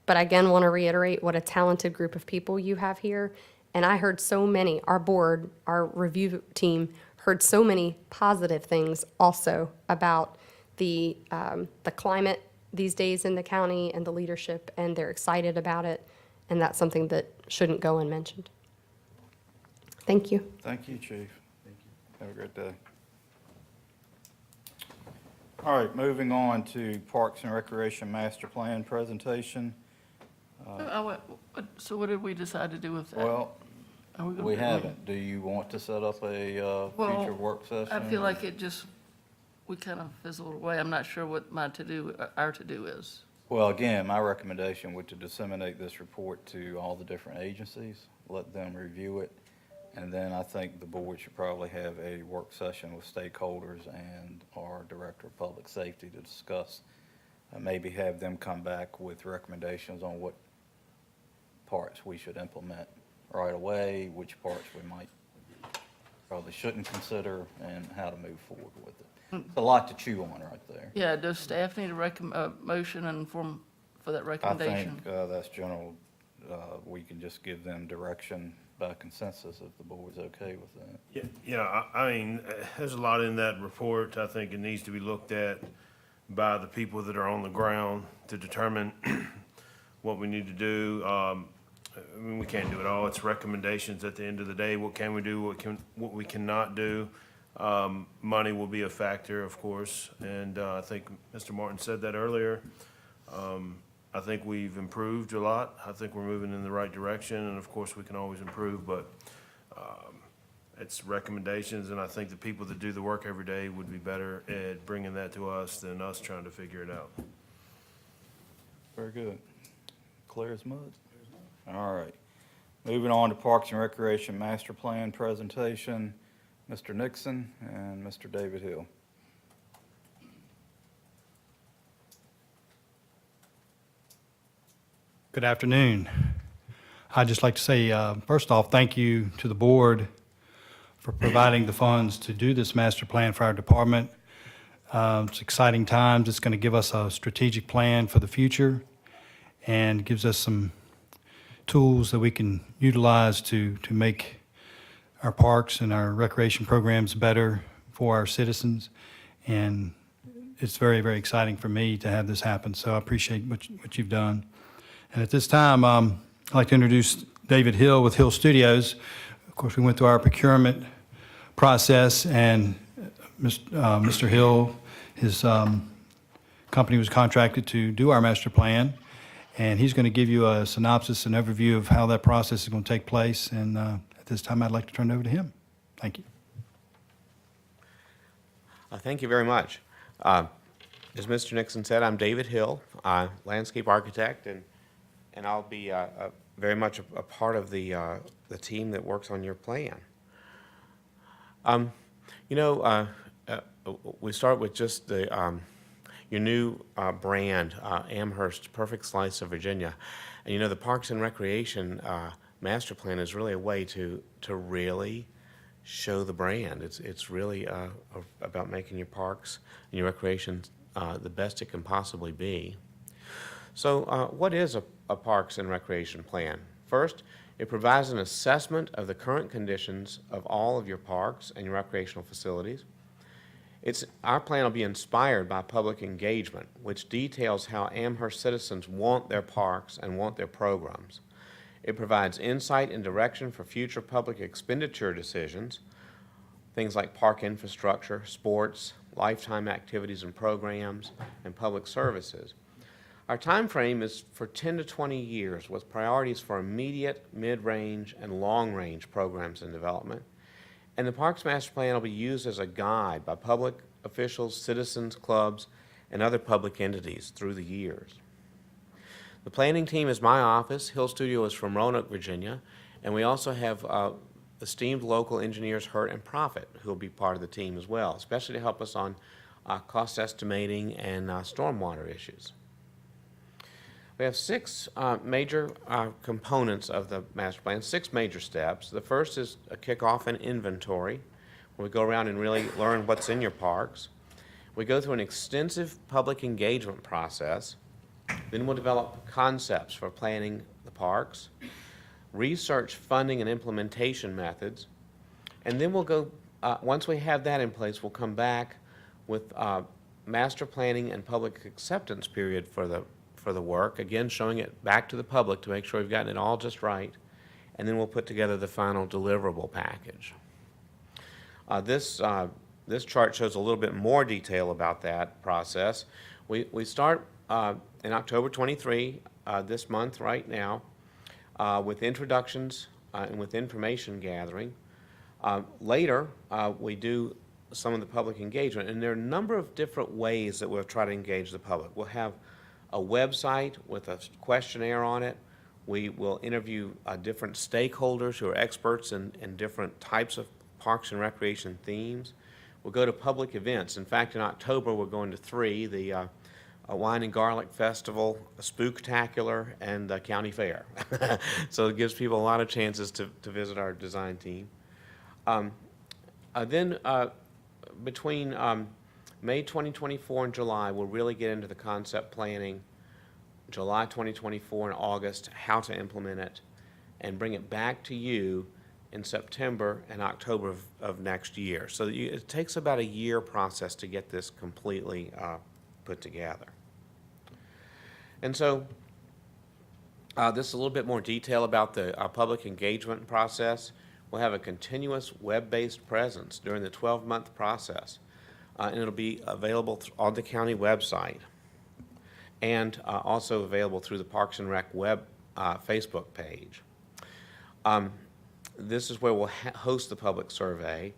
But I again want to reiterate what a talented group of people you have here. And I heard so many, our board, our review team, heard so many positive things also about the climate these days in the county and the leadership, and they're excited about it, and that's something that shouldn't go unmentioned. Thank you. Thank you, Chief. Have a great day. All right, moving on to Parks and Recreation Master Plan presentation. So what did we decide to do with that? Well, Are gonna we do- haven't. Do you want to set up a Well, future work session? I feel like we kind of fizzled away. I'm not sure what our to-do is. Well, again, my recommendation would to disseminate this report to all the different agencies, let them review it, and then I think the board should probably have a work session with stakeholders and our Director of Public Safety to discuss, maybe have them come back with recommendations on what parts we should implement right away, which parts we might probably shouldn't consider, and how to move forward with it. It's a lot to chew on right there. Yeah, does staff need a motion and form for that I recommendation? think that's general, we can just give them direction by consensus if the board's okay with that. Yeah, I mean, there's a lot in that report. I think it needs to be looked at by the people that are on the ground to determine what we need to do. I mean, we can't do it all. It's recommendations at the end of the day. What can we do, what we cannot do? Money will be a factor, of course, and I think Mr. Martin said that earlier. I think we've improved a lot. I think we're moving in the right direction, and of course, we can always improve, but it's recommendations, and I think the people that do the work every day would be better at bringing that to us than us trying to figure it out. Very good. Clear as mud. All right. Moving on to Parks and Recreation Master Plan presentation, Mr. Nixon and Mr. David Hill. Good afternoon. I'd just like to say, first off, thank you to the board for providing the funds to do this master plan for our department. It's exciting times. It's going to give us a strategic plan for the future and gives us some tools that we can utilize to make our parks and our recreation programs better for our citizens. And it's very, very exciting for me to have this happen. So I appreciate what you've done. And at this time, I'd like to introduce David Hill with Hill Studios. Of course, we went through our procurement process, and Mr. Hill, his company was contracted to do our master plan, and he's going to give you a synopsis and overview of how that process is going to take place. And at this time, I'd like to turn it over to him. Thank you. Thank you very much. As Mr. Nixon said, I'm David Hill, landscape architect, and I'll be very much a part of the team that works on your plan. We start with just your new brand, Amherst Perfect Slice of Virginia. And the Parks and Recreation Master Plan is really a way to really show the brand. It's really about making your parks and your recreation the best it can possibly be. So what is a Parks and Recreation Plan? First, it provides an assessment of the current conditions of all of your parks and your recreational facilities. Our plan will be inspired by public engagement, which details how Amherst citizens want their parks and want their programs. It provides insight and direction for future public expenditure decisions, things like park infrastructure, sports, lifetime activities and programs, and public services. Our time frame is for 10 to 20 years with priorities for immediate, mid-range, and long-range programs and development. And the Parks Master Plan will be used as a guide by public officials, citizens, clubs, and other public entities through the years. The planning team is my office. Hill Studio is from Roanoke, Virginia, and we also have esteemed local engineers Hurt and Profit who will be part of the team as well, especially to help us on cost estimating and stormwater issues. We have six major components of the master plan, 6 major steps. The first is a kickoff and inventory, where we go around and really learn what's in your parks. We go through an extensive public engagement process. Then we'll develop concepts for planning the parks, research funding and implementation methods, and then we'll go, once we have that in place, we'll come back with master planning and public acceptance period for the work, again, showing it back to the public to make sure we've gotten it all just right, and then we'll put together the final deliverable package. This chart shows a little bit more detail about that process. We start in October 23, this month right now, with introductions and with information gathering. Later, we do some of the public engagement, and there are a number of different ways that we'll try to engage the public. We'll have a website with a questionnaire on it. We will interview different stakeholders who are experts in different types of parks and recreation themes. We'll go to public events. In fact, in October, we're going to 3, the Wine and Garlic Festival, a Spooktacular, and the County Fair. So it gives people a lot of chances to visit our design team. Then between May 2024 and July, we'll really get into the concept planning. July 2024 and August, how to implement it, and bring it back to you in September and October of next year. So it takes about a year process to get this completely put together. And so this is a little bit more detail about the public engagement process. We'll have a continuous web-based presence during the 12-month process, and it'll be available on the county website and also available through the Parks and Rec web Facebook page. This is where we'll host the public survey.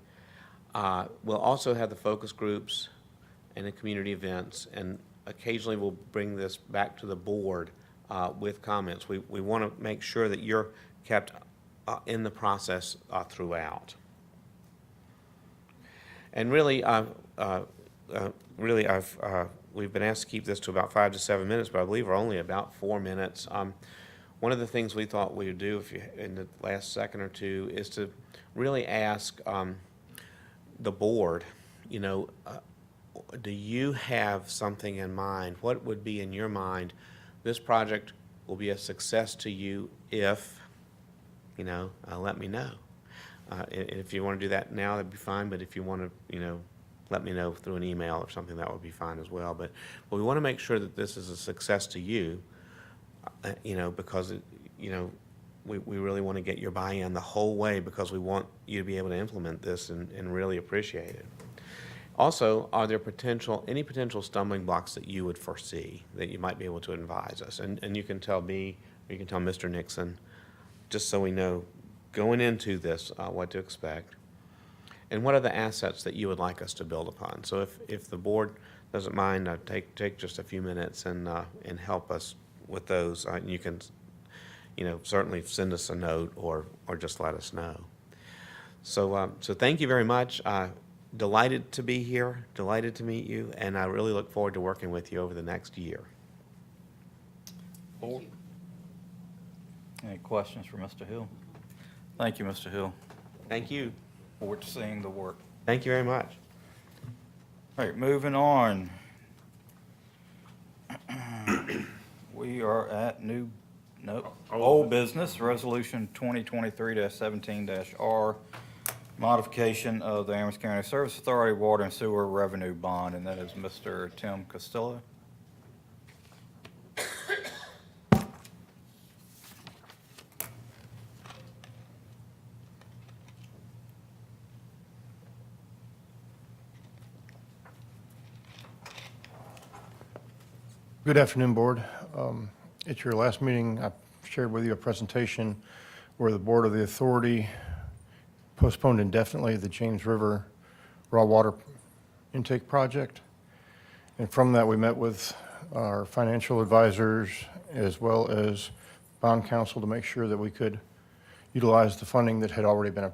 We'll also have the focus groups and the community events, and occasionally we'll bring this back to the board with comments. We want to make sure that you're kept in the process throughout. And really, we've been asked to keep this to about 5 to 7 minutes, but I believe we're only about 4 minutes. One of the things we thought we would do in the last second or two is to really ask the board, do you have something in mind? What would be in your mind? This project will be a success to you if, let me know. If you want to do that now, that'd be fine, but if you want to, let me know through an email or something, that would be fine as well. But we want to make sure that this is a success to you, because, we really want to get your buy-in the whole way, because we want you to be able to implement this and really appreciate it. Also, are there any potential stumbling blocks that you would foresee that you might be able to advise us? And you can tell me, or you can tell Mr. Nixon, just so we know going into this what to expect. And what are the assets that you would like us to build upon? So if the board doesn't mind, take just a few minutes and help us with those. You can, certainly send us a note or just let us know. So thank you very much. Delighted to be here, delighted to meet you, and I really look forward to working with you over the next year. Board? Any questions for Mr. Hill? Thank you, Mr. Hill. Thank you. Forward to seeing the work. Thank you very much. All right, moving on. We are at old business, Resolution 2023-17-R, modification of the Amherst County Service Authority Water and Sewer Revenue Bond, and that is Mr. Tim Costello. Good afternoon, Board. At your last meeting, I shared with you a presentation where the Board of the Authority postponed indefinitely the James River raw water intake project. And from that, we met with our financial advisors as well as bond counsel to make sure that we could utilize the funding that had already been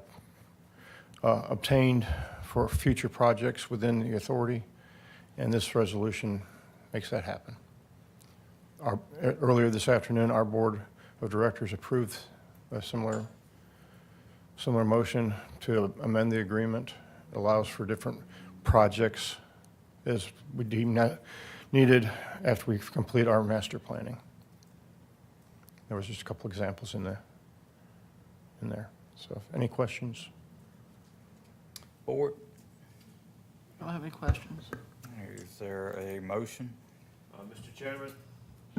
obtained for future projects within the authority. And this resolution makes that happen. Earlier this afternoon, our board of directors approved a similar motion to amend the agreement. It allows for different projects as we deem needed after we complete our master planning. There was just a couple examples in there. So any questions? Board? Don't have any questions. Is there a motion? Mr. Chairman?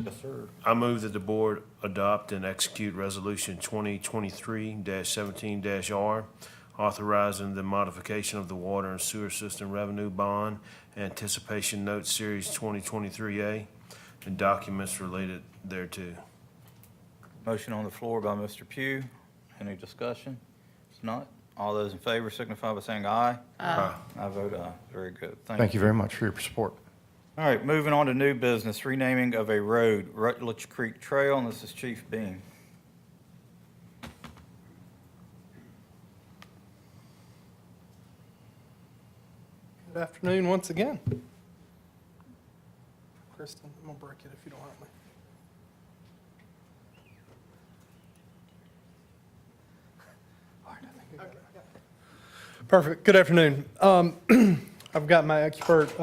Yes, sir. I move that the board adopt and execute Resolution 2023-17-R, authorizing the modification of the Water and Sewer System Revenue Bond, Anticipation Note Series 2023A, and documents related thereto. Motion on the floor by Mr. Pugh. Any discussion? If not, all those in favor signify by saying aye. Aye. I vote aye. Very good. Thank you very much for your support. All right, moving on to new business, renaming of a road, Rutledge Creek Trail, and this is Chief Bean. Good afternoon once again. Kristen, I'm gonna break it if you don't help me. All right, I think we got it. Perfect. Good afternoon. I've got my expert,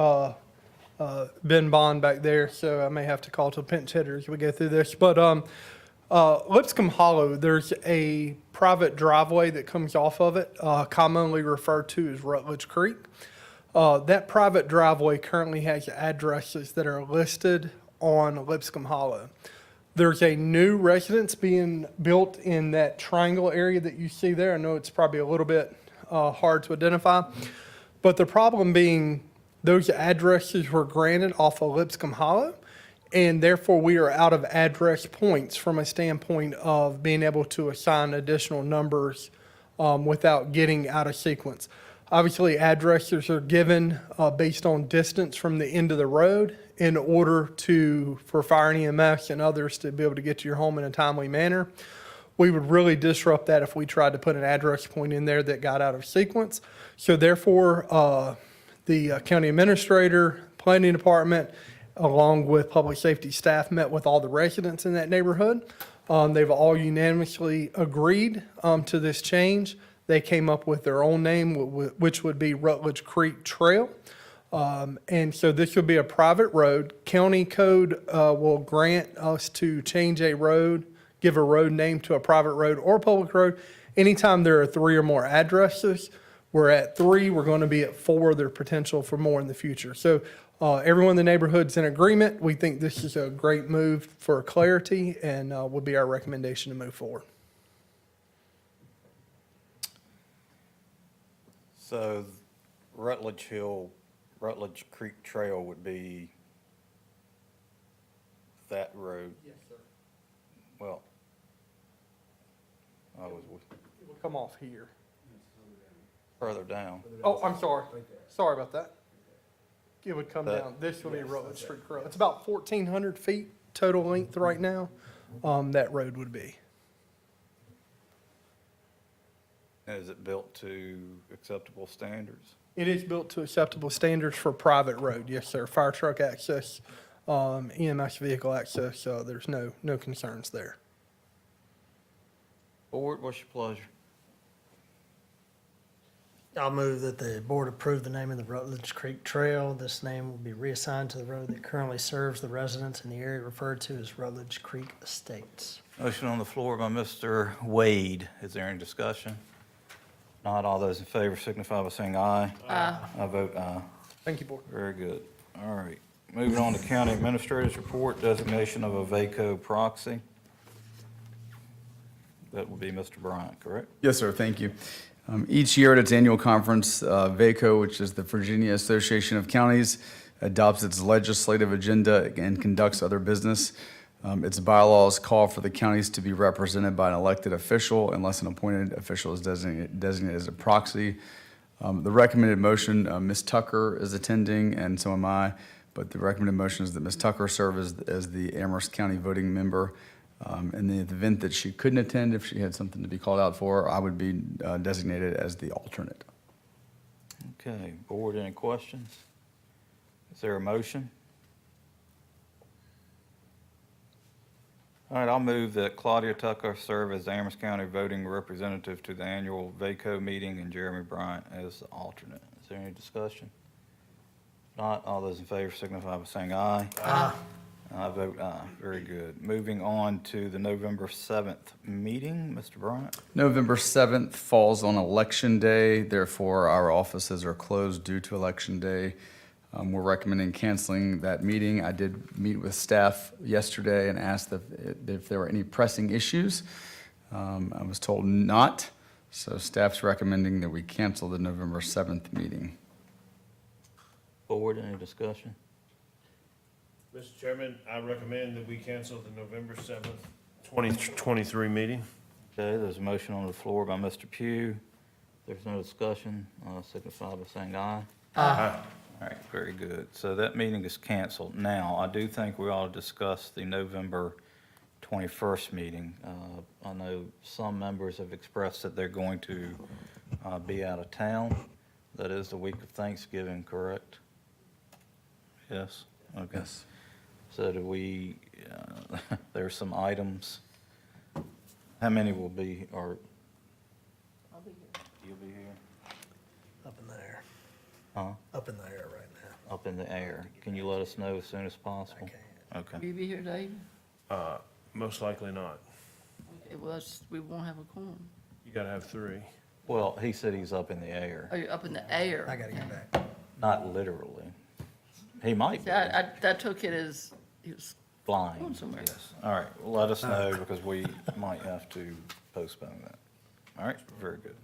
Ben Bond back there, so I may have to call to a pinch hitter as we go through this. But Lipscomb Hollow, there's a private driveway that comes off of it, commonly referred to as Rutledge Creek. That private driveway currently has addresses that are listed on Lipscomb Hollow. There's a new residence being built in that triangle area that you see there. I know it's probably a little bit hard to identify, but the problem being those addresses were granted off of Lipscomb Hollow, and therefore we are out of address points from a standpoint of being able to assign additional numbers without getting out of sequence. Obviously, addresses are given based on distance from the end of the road in order for fire and EMS and others to be able to get to your home in a timely manner. We would really disrupt that if we tried to put an address point in there that got out of sequence. So therefore, the county administrator, planning department, along with public safety staff, met with all the residents in that neighborhood. They've all unanimously agreed to this change. They came up with their own name, which would be Rutledge Creek Trail. And so this would be a private road. County code will grant us to change a road, give a road name to a private road or public road. Anytime there are 3 or more addresses, we're at 3, we're going to be at 4, there's potential for more in the future. So everyone in the neighborhood's in agreement. We think this is a great move for clarity and would be our recommendation to move forward. So Rutledge Creek Trail would be that road? Yes, sir. Well, I was It will come off here. further down. Oh, I'm sorry. Sorry about that. It would come That- down. This will be Rutledge Street Trail. It's about 1,400 feet total length right now. That road would be. Is it built to acceptable standards? It is built to acceptable standards for private road. Yes, sir. Fire truck access, EMS vehicle access. There's no concerns there. Board, what's your pleasure? I'll move that the board approve the name of the Rutledge Creek Trail. This name will be reassigned to the road that currently serves the residents in the area referred to as Rutledge Creek Estates. Motion on the floor by Mr. Wade. Is there any discussion? Not all those in favor signify by saying aye. Aye. I vote aye. Thank you, board. Very good. All right. Moving on to County Administrator's Report, designation of a VACO proxy. That would be Mr. Bryant, correct? Yes, sir. Thank you. Each year at its annual conference, VACO, which is the Virginia Association of Counties, adopts its legislative agenda and conducts other business. Its bylaws call for the counties to be represented by an elected official unless an appointed official is designated as a proxy. The recommended motion, Ms. Tucker is attending, and so am I, but the recommended motion is that Ms. Tucker serve as the Amherst County voting member. In the event that she couldn't attend, if she had something to be called out for, I would be designated as the alternate. Okay, board, any questions? Is there a motion? All right, I'll move that Claudia Tucker serve as the Amherst County voting representative to the annual VACO meeting and Jeremy Bryant as the alternate. Is there any discussion? Not, all those in favor signify by saying aye. Aye. I vote aye. Very good. Moving on to the November 7th meeting, Mr. Bryant. November 7th falls on Election Day, therefore our offices are closed due to Election Day. We're recommending canceling that meeting. I did meet with staff yesterday and asked if there were any pressing issues. I was told not, so staff's recommending that we cancel the November 7th meeting. Board, any discussion? Mr. Chairman, I recommend that we cancel the November 7th, 2023 meeting. Okay, there's a motion on the floor by Mr. Pugh. There's no discussion, signify by saying aye. Aye. All right, very good. So that meeting is canceled. Now, I do think we ought to discuss the November 21st meeting. I know some members have expressed that they're going to be out of town. That is the week of Thanksgiving, correct? Yes? Okay. Yes. So do we, there's some items. How many will be, or I'll be here. you'll be here? Up in the air, Huh? up in the air right now. Up in the air. Can you let us know as soon as possible? I Okay. Will you be here, Dave? Most likely not. Okay, well, we won't have a quorum. You gotta have 3. Well, he said he's up in the air, Oh, you're up in the air. I gotta get back. not literally. He might See, be that took it as, he was flying. going somewhere. Yes. All right, well, let us know because we might have to postpone that. All right, very good.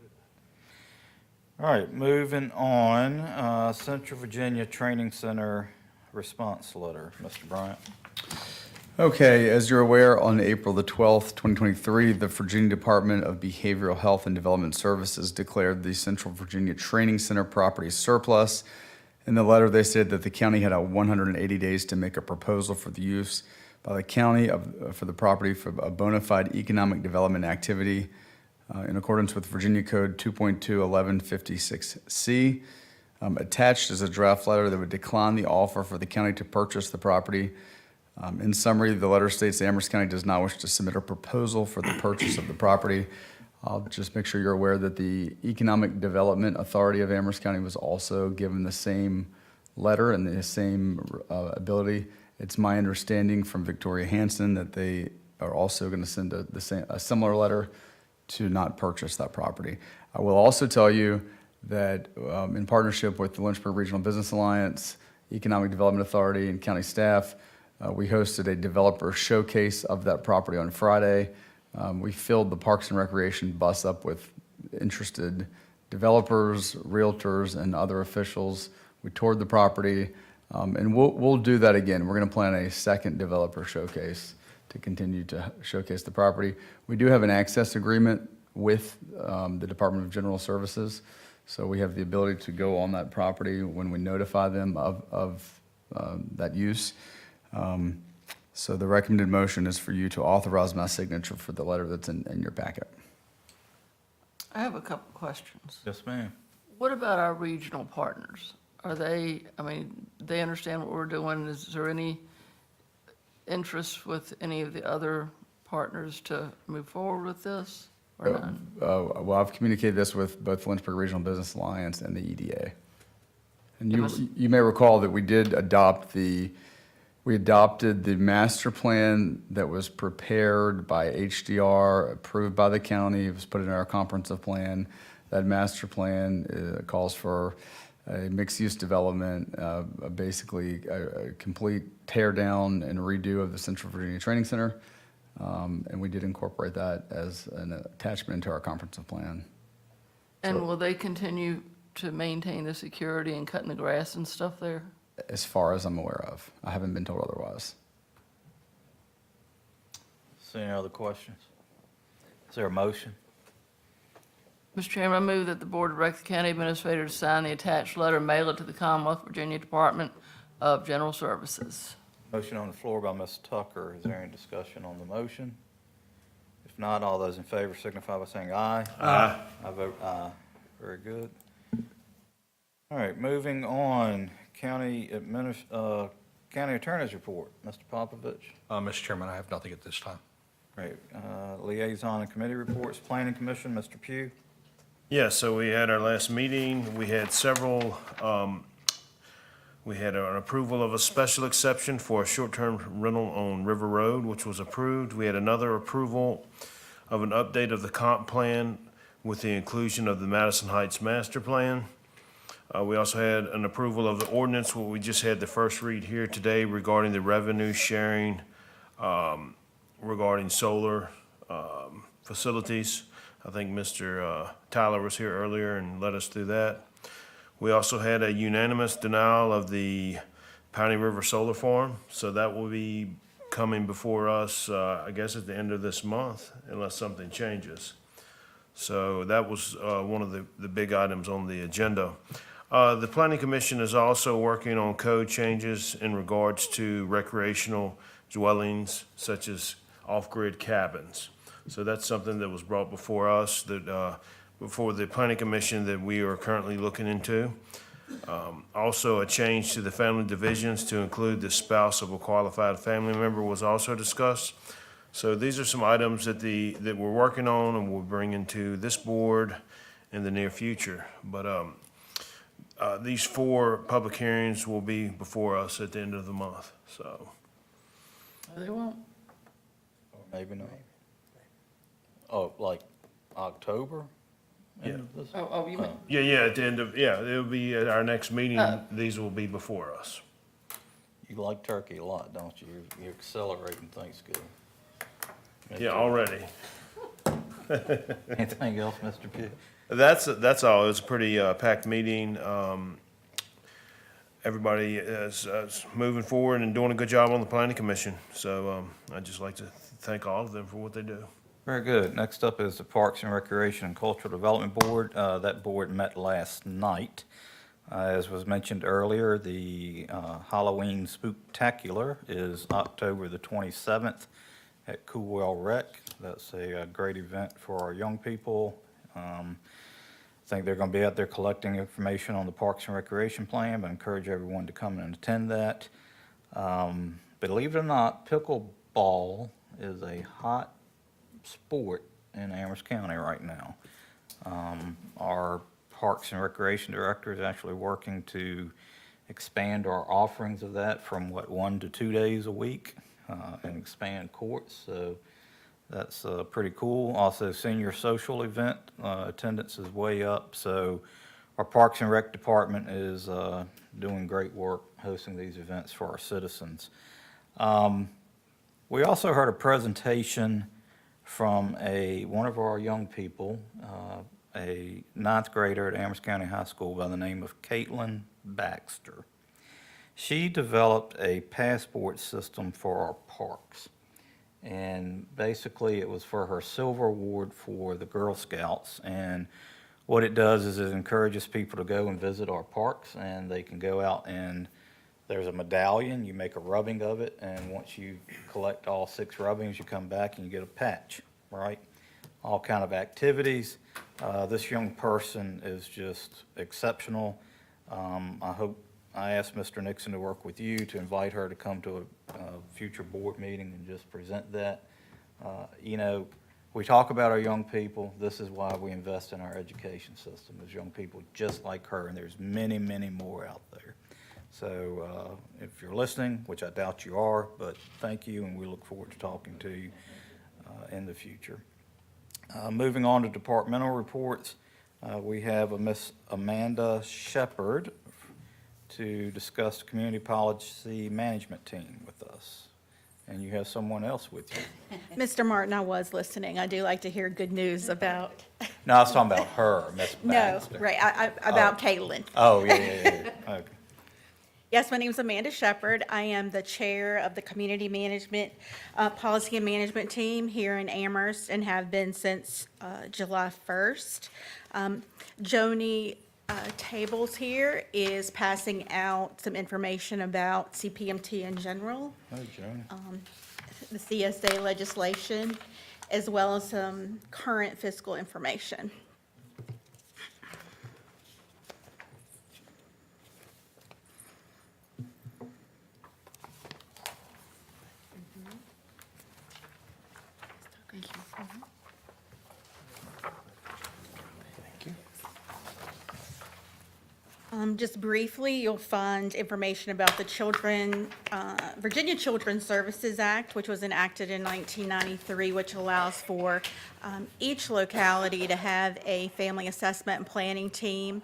All right, moving on, Central Virginia Training Center response letter. Mr. Bryant? Okay, as you're aware, on April the 12th, 2023, the Virginia Department of Behavioral Health and Development Services declared the Central Virginia Training Center property surplus. In the letter, they said that the county had 180 days to make a proposal for the use by the county for the property for a bona fide economic development activity in accordance with Virginia Code 2.21156C. Attached is a draft letter that would decline the offer for the county to purchase the property. In summary, the letter states that Amherst County does not wish to submit a proposal for the purchase of the property. I'll just make sure you're aware that the Economic Development Authority of Amherst County was also given the same letter and the same ability. It's my understanding from Victoria Hansen that they are also going to send a similar letter to not purchase that property. I will also tell you that in partnership with the Lynchburg Regional Business Alliance, Economic Development Authority, and county staff, we hosted a developer showcase of that property on Friday. We filled the Parks and Recreation bus up with interested developers, realtors, and other officials. We toured the property, and we'll do that again. We're going to plan a second developer showcase to continue to showcase the property. We do have an access agreement with the Department of General Services, so we have the ability to go on that property when we notify them of that use. So the recommended motion is for you to authorize my signature for the letter that's in your packet. I have a couple questions. Yes, ma'am. What about our regional partners? Are they, I mean, they understand what we're doing? Is there any interest with any of the other partners to move forward with this or none? Well, I've communicated this with both Lynchburg Regional Business Alliance and the EDA. And you may recall that we adopted the master plan that was prepared by HDR, approved by the county. It was put in our comprehensive plan. That master plan calls for a mixed-use development, basically a complete tear down and redo of the Central Virginia Training Center. And we did incorporate that as an attachment into our comprehensive plan. And will they continue to maintain the security and cutting the grass and stuff there? As far as I'm aware of. I haven't been told otherwise. So any other questions? Is there a motion? Mr. Chairman, I move that the board direct the county administrator to sign the attached letter and mail it to the Commonwealth Virginia Department of General Services. Motion on the floor by Ms. Tucker. Is there any discussion on the motion? If not, all those in favor signify by saying aye. Aye. I vote aye. Very good. All right, moving on. County Attorney's Report. Mr. Popovich. Mr. Chairman, I have nothing at this time. Great. Liaison and committee reports. Planning Commission, Mr. Pugh. Yeah, so we had our last meeting. We had several, we had an approval of a special exception for a short-term rental on River Road, which was approved. We had another approval of an update of the comp plan with the inclusion of the Madison Heights Master Plan. We also had an approval of the ordinance, what we just had the first read here today regarding the revenue sharing regarding solar facilities. I think Mr. Tyler was here earlier and led us through that. We also had a unanimous denial of the Piney River Solar Farm, so that will be coming before us, I guess, at the end of this month, unless something changes. So that was one of the big items on the agenda. The Planning Commission is also working on code changes in regards to recreational dwellings such as off-grid cabins. So that's something that was brought before us, that, before the Planning Commission, that we are currently looking into. Also, a change to the family divisions to include the spouse of a qualified family member was also discussed. So these are some items that that we're working on and we'll bring into this board in the near future. But these 4 public hearings will be before us at the end of the month, so. They won't. Or maybe not. Oh, like October? Yeah. Oh, you mean, Yeah, at the end of, it'll be at our next meeting, these will be before us. You like turkey a lot, don't you? You're accelerating Thanksgiving. Yeah, already. Anything else, Mr. Pugh? That's all. It was a pretty packed meeting. Everybody is moving forward and doing a good job on the planning commission. So I'd just like to thank all of them for what they do. Very good. Next up is the Parks and Recreation and Cultural Development Board. That board met last night. As was mentioned earlier, the Halloween Spooktacular is October the 27th at Coolwell Rec. That's a great event for our young people. I think they're going to be out there collecting information on the Parks and Recreation plan, but I encourage everyone to come and attend that. Believe it or not, pickleball is a hot sport in Amherst County right now. Our Parks and Recreation Director is actually working to expand our offerings of that from 1 to 2 days a week and expand courts. So that's pretty cool. Also, senior social event attendance is way up. So our Parks and Rec Department is doing great work hosting these events for our citizens. We also heard a presentation from one of our young people, a 9th grader at Amherst County High School by the name of Caitlin Baxter. She developed a passport system for our parks. And basically, it was for her silver award for the Girl Scouts. And what it does is it encourages people to go and visit our parks, and they can go out and there's a medallion, you make a rubbing of it, and once you collect all 6 rubbings, you come back and you get a patch, right? All kind of activities. This young person is just exceptional. I asked Mr. Nixon to work with you to invite her to come to a future board meeting and just present that. We talk about our young people. This is why we invest in our education system, is young people just like her, and there's many, many more out there. So if you're listening, which I doubt you are, but thank you, and we look forward to talking to you in the future. Moving on to departmental reports, we have a Miss Amanda Shepard to discuss the community policy management team with us. And you have someone else with you. Mr. Martin, I was listening. I do like to hear good news about. No, I was talking about her, Miss No, Baxter. right, about Caitlin. Oh, yeah. Okay. Yes, my name is Amanda Shepard. I am the chair of the Community Management, Policy and Management Team here in Amherst and have been since July 1st. Joni Tables here is passing out some information about CPMT in general, Hey, Joan. the CSA legislation, as well as some current fiscal information. thank you. Just briefly, you'll find information about the Virginia Children's Services Act, which was enacted in 1993, which allows for each locality to have a family assessment and planning team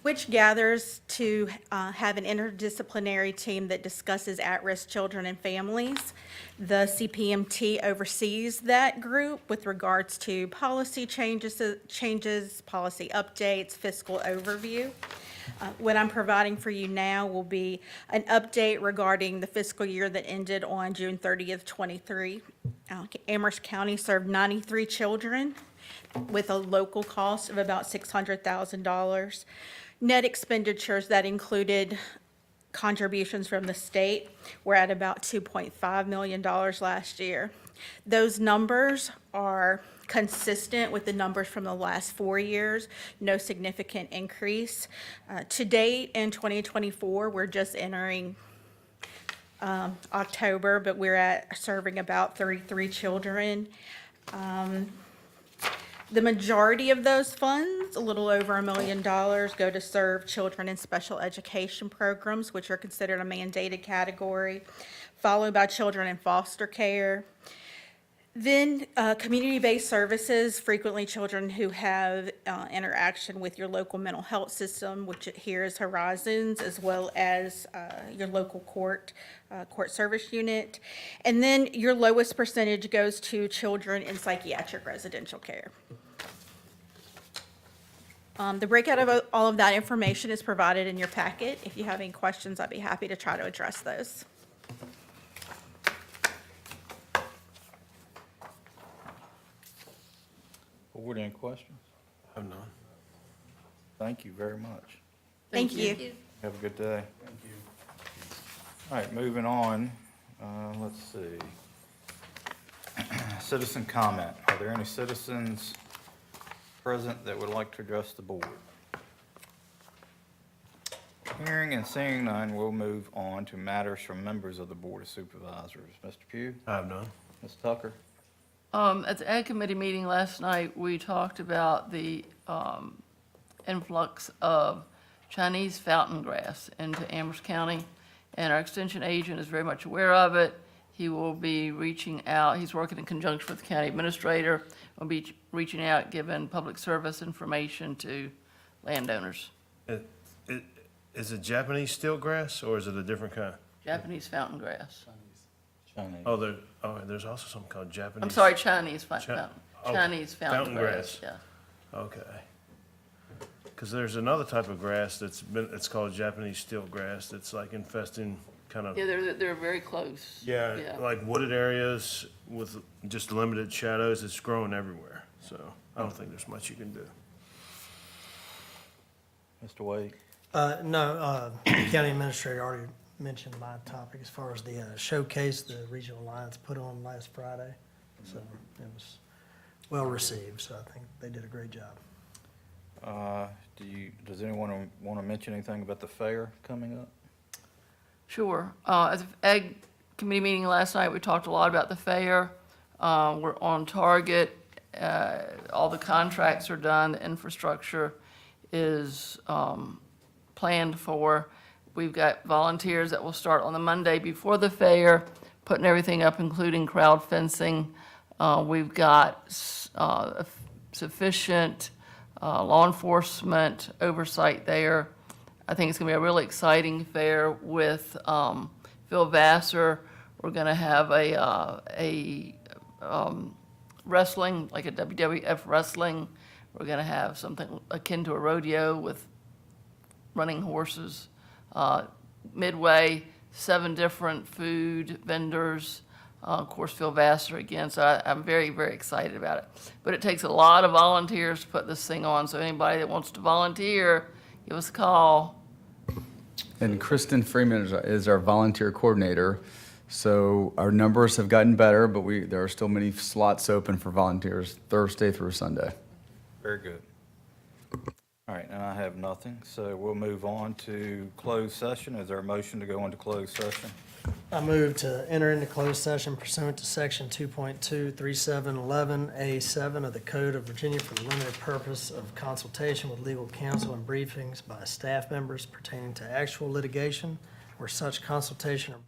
which gathers to have an interdisciplinary team that discusses at-risk children and families. The CPMT oversees that group with regards to policy changes, policy updates, fiscal overview. What I'm providing for you now will be an update regarding the fiscal year that ended on June 30th, 23. Amherst County served 93 children with a local cost of about $600,000. Net expenditures that included contributions from the state were at about $2.5 million last year. Those numbers are consistent with the numbers from the last 4 years, no significant increase. To date, in 2024, we're just entering October, but we're at serving about 33 children. The majority of those funds, a little over $1 million, go to serve children in special education programs, which are considered a mandated category, followed by children in foster care. Then community-based services, frequently children who have interaction with your local mental health system, which here is Horizons, as well as your local court service unit. And then your lowest percentage goes to children in psychiatric residential care. The breakout of all of that information is provided in your packet. If you have any questions, I'd be happy to try to address those. Board, any questions? I have none. Thank you very much. Thank you. Have a good day. Thank you. All right, moving on. Let's see. Citizen comment. Are there any citizens present that would like to address the board? Hearing and seeing none, we'll move on to matters from members of the Board of Supervisors. Mr. Pugh? I have none. Ms. Tucker? At the Ag Committee meeting last night, we talked about the influx of Chinese fountain grass into Amherst County, and our extension agent is very much aware of it. He will be reaching out, he's working in conjunction with the county administrator, will be reaching out, giving public service information to landowners. Is it Japanese steel grass or is it a different kind? Japanese fountain grass. Chinese. There's also something called Japanese. I'm sorry, Chinese oh, Chinese fountain grass, yeah. Okay. Because there's another type of grass it's called Japanese steel grass that's like infesting kind of. Yeah, they're very close. Yeah, like wooded areas with just limited shadows. It's growing everywhere. So I don't think there's much you can do. Mr. Wade? No, the county administrator already mentioned my topic as far as the showcase the Regional Alliance put on last Friday. So it was well received, so I think they did a great job. Does anyone want to mention anything about the fair coming up? Sure. At the Ag Committee meeting last night, we talked a lot about the fair. We're on target. All the contracts are done. The infrastructure is planned for. We've got volunteers that will start on the Monday before the fair, putting everything up, including crowd fencing. We've got sufficient law enforcement oversight there. I think it's going to be a really exciting fair with Phil Vassar. We're going to have a wrestling, like a WWF wrestling. We're going to have something akin to a rodeo with running horses. Midway, 7 different food vendors. Of course, Phil Vassar again, so I'm very, very excited about it. But it takes a lot of volunteers to put this thing on, so anybody that wants to volunteer, give us a call. And Kristen Freeman is our volunteer coordinator. So our numbers have gotten better, but there are still many slots open for volunteers Thursday through Sunday. Very good. All right, and I have nothing, so we'll move on to closed session. Is there a motion to go into closed session? I move to enter into closed session pursuant to section 2.23711A7 of the Code of Virginia for the limited purpose of consultation with legal counsel and briefings by staff members pertaining to actual litigation where such consultation or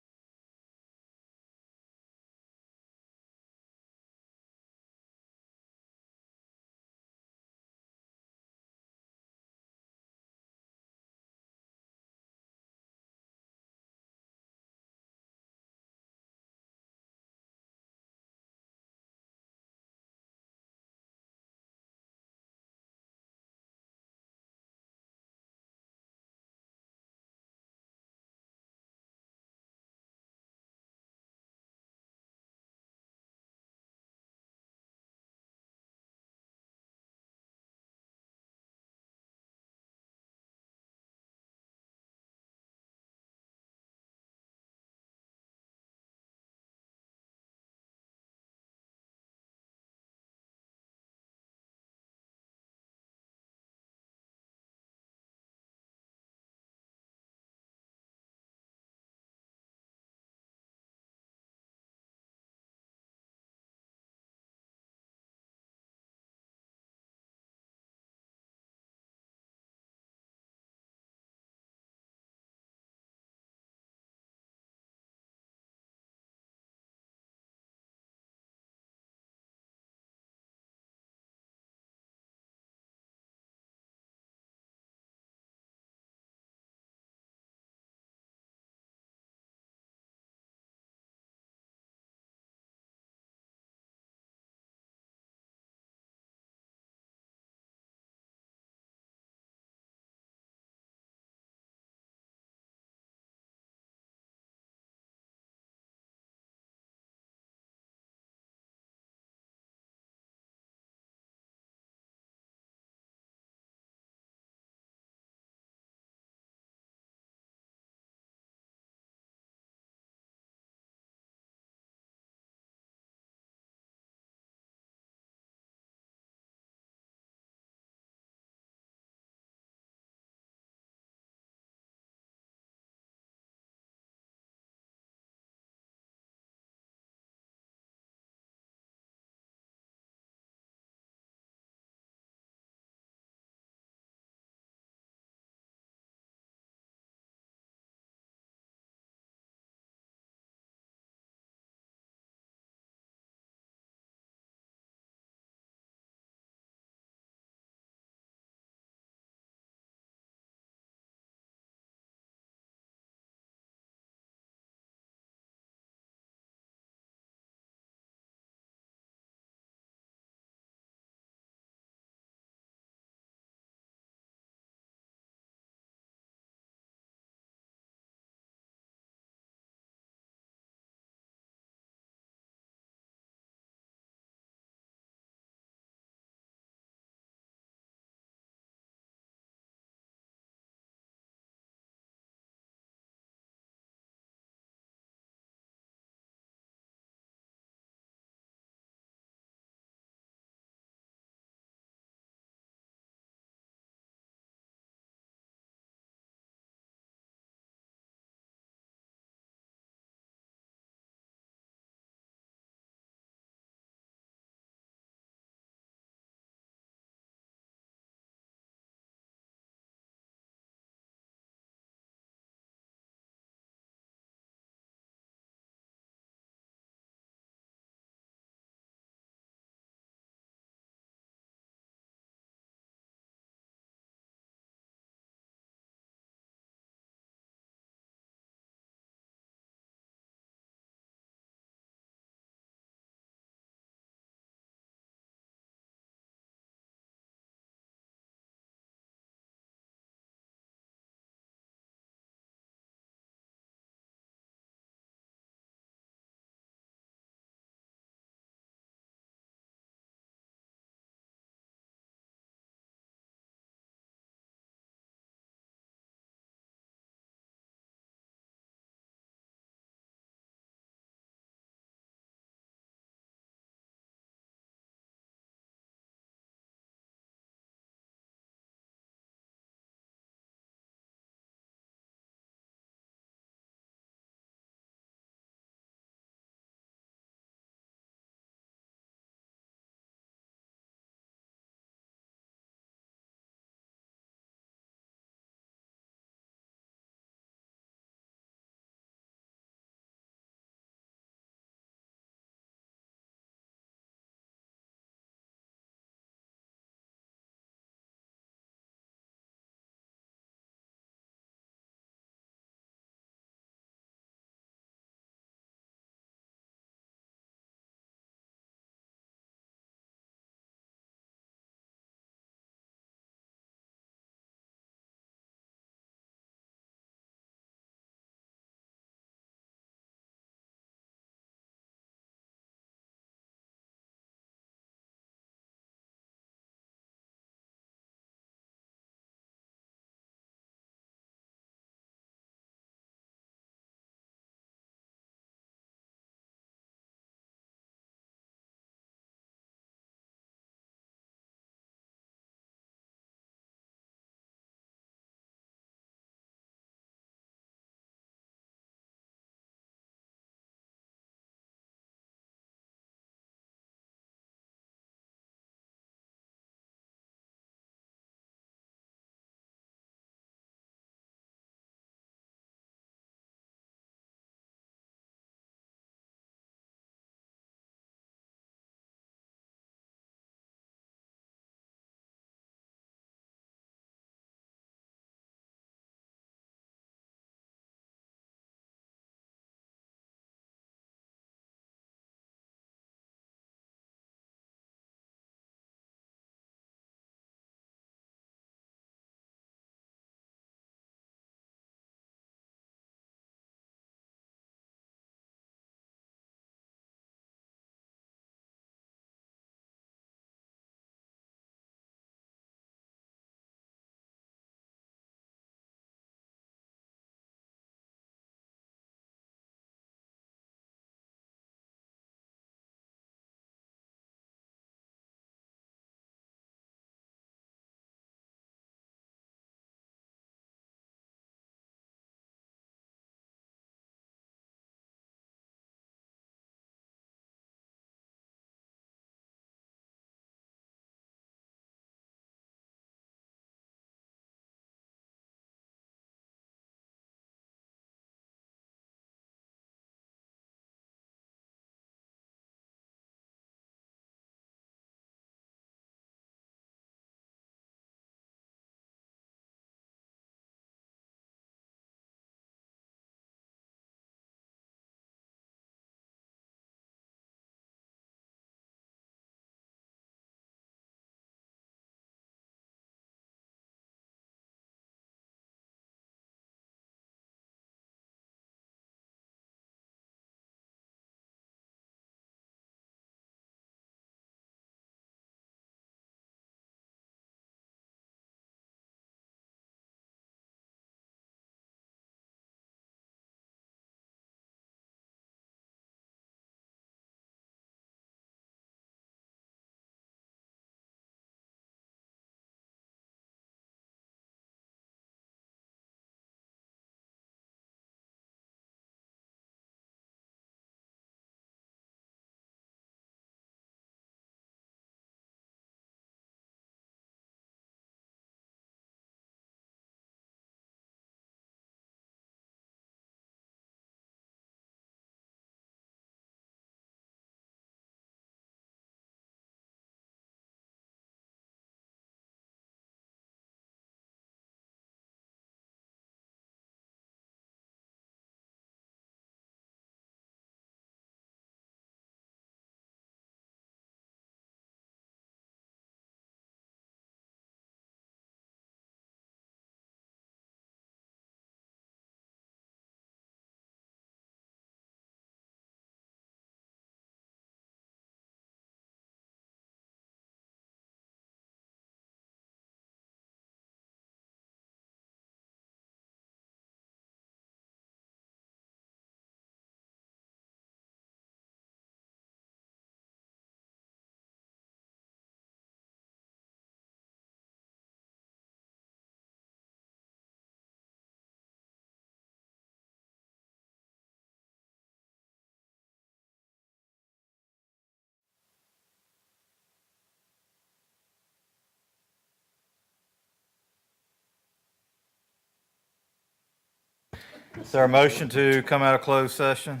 Is there a motion to come out of closed session?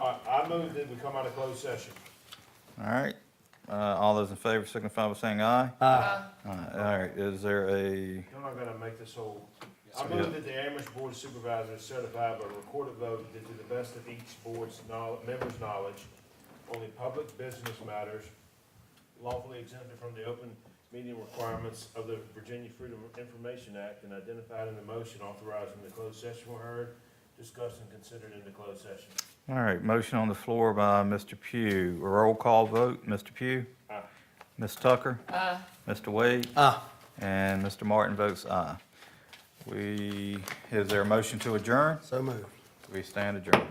I move that we come out of closed session. All right. All those in favor signify by saying aye. Aye. All right, is there a, I'm not gonna make this whole, I move that the Amherst Board of Supervisors certify by recorded vote that to the best of each board's member's knowledge, only public business matters lawfully exempted from the open meeting requirements of the Virginia Freedom of Information Act and identified in the motion authorizing the closed session were heard, discussed, and considered in the closed session. all right, motion on the floor by Mr. Pugh. A roll call vote, Mr. Pugh? Aye. Ms. Tucker? Aye. Mr. Wade? Aye. And Mr. Martin votes aye. Is there a motion to adjourn? So moved. We stand adjourned.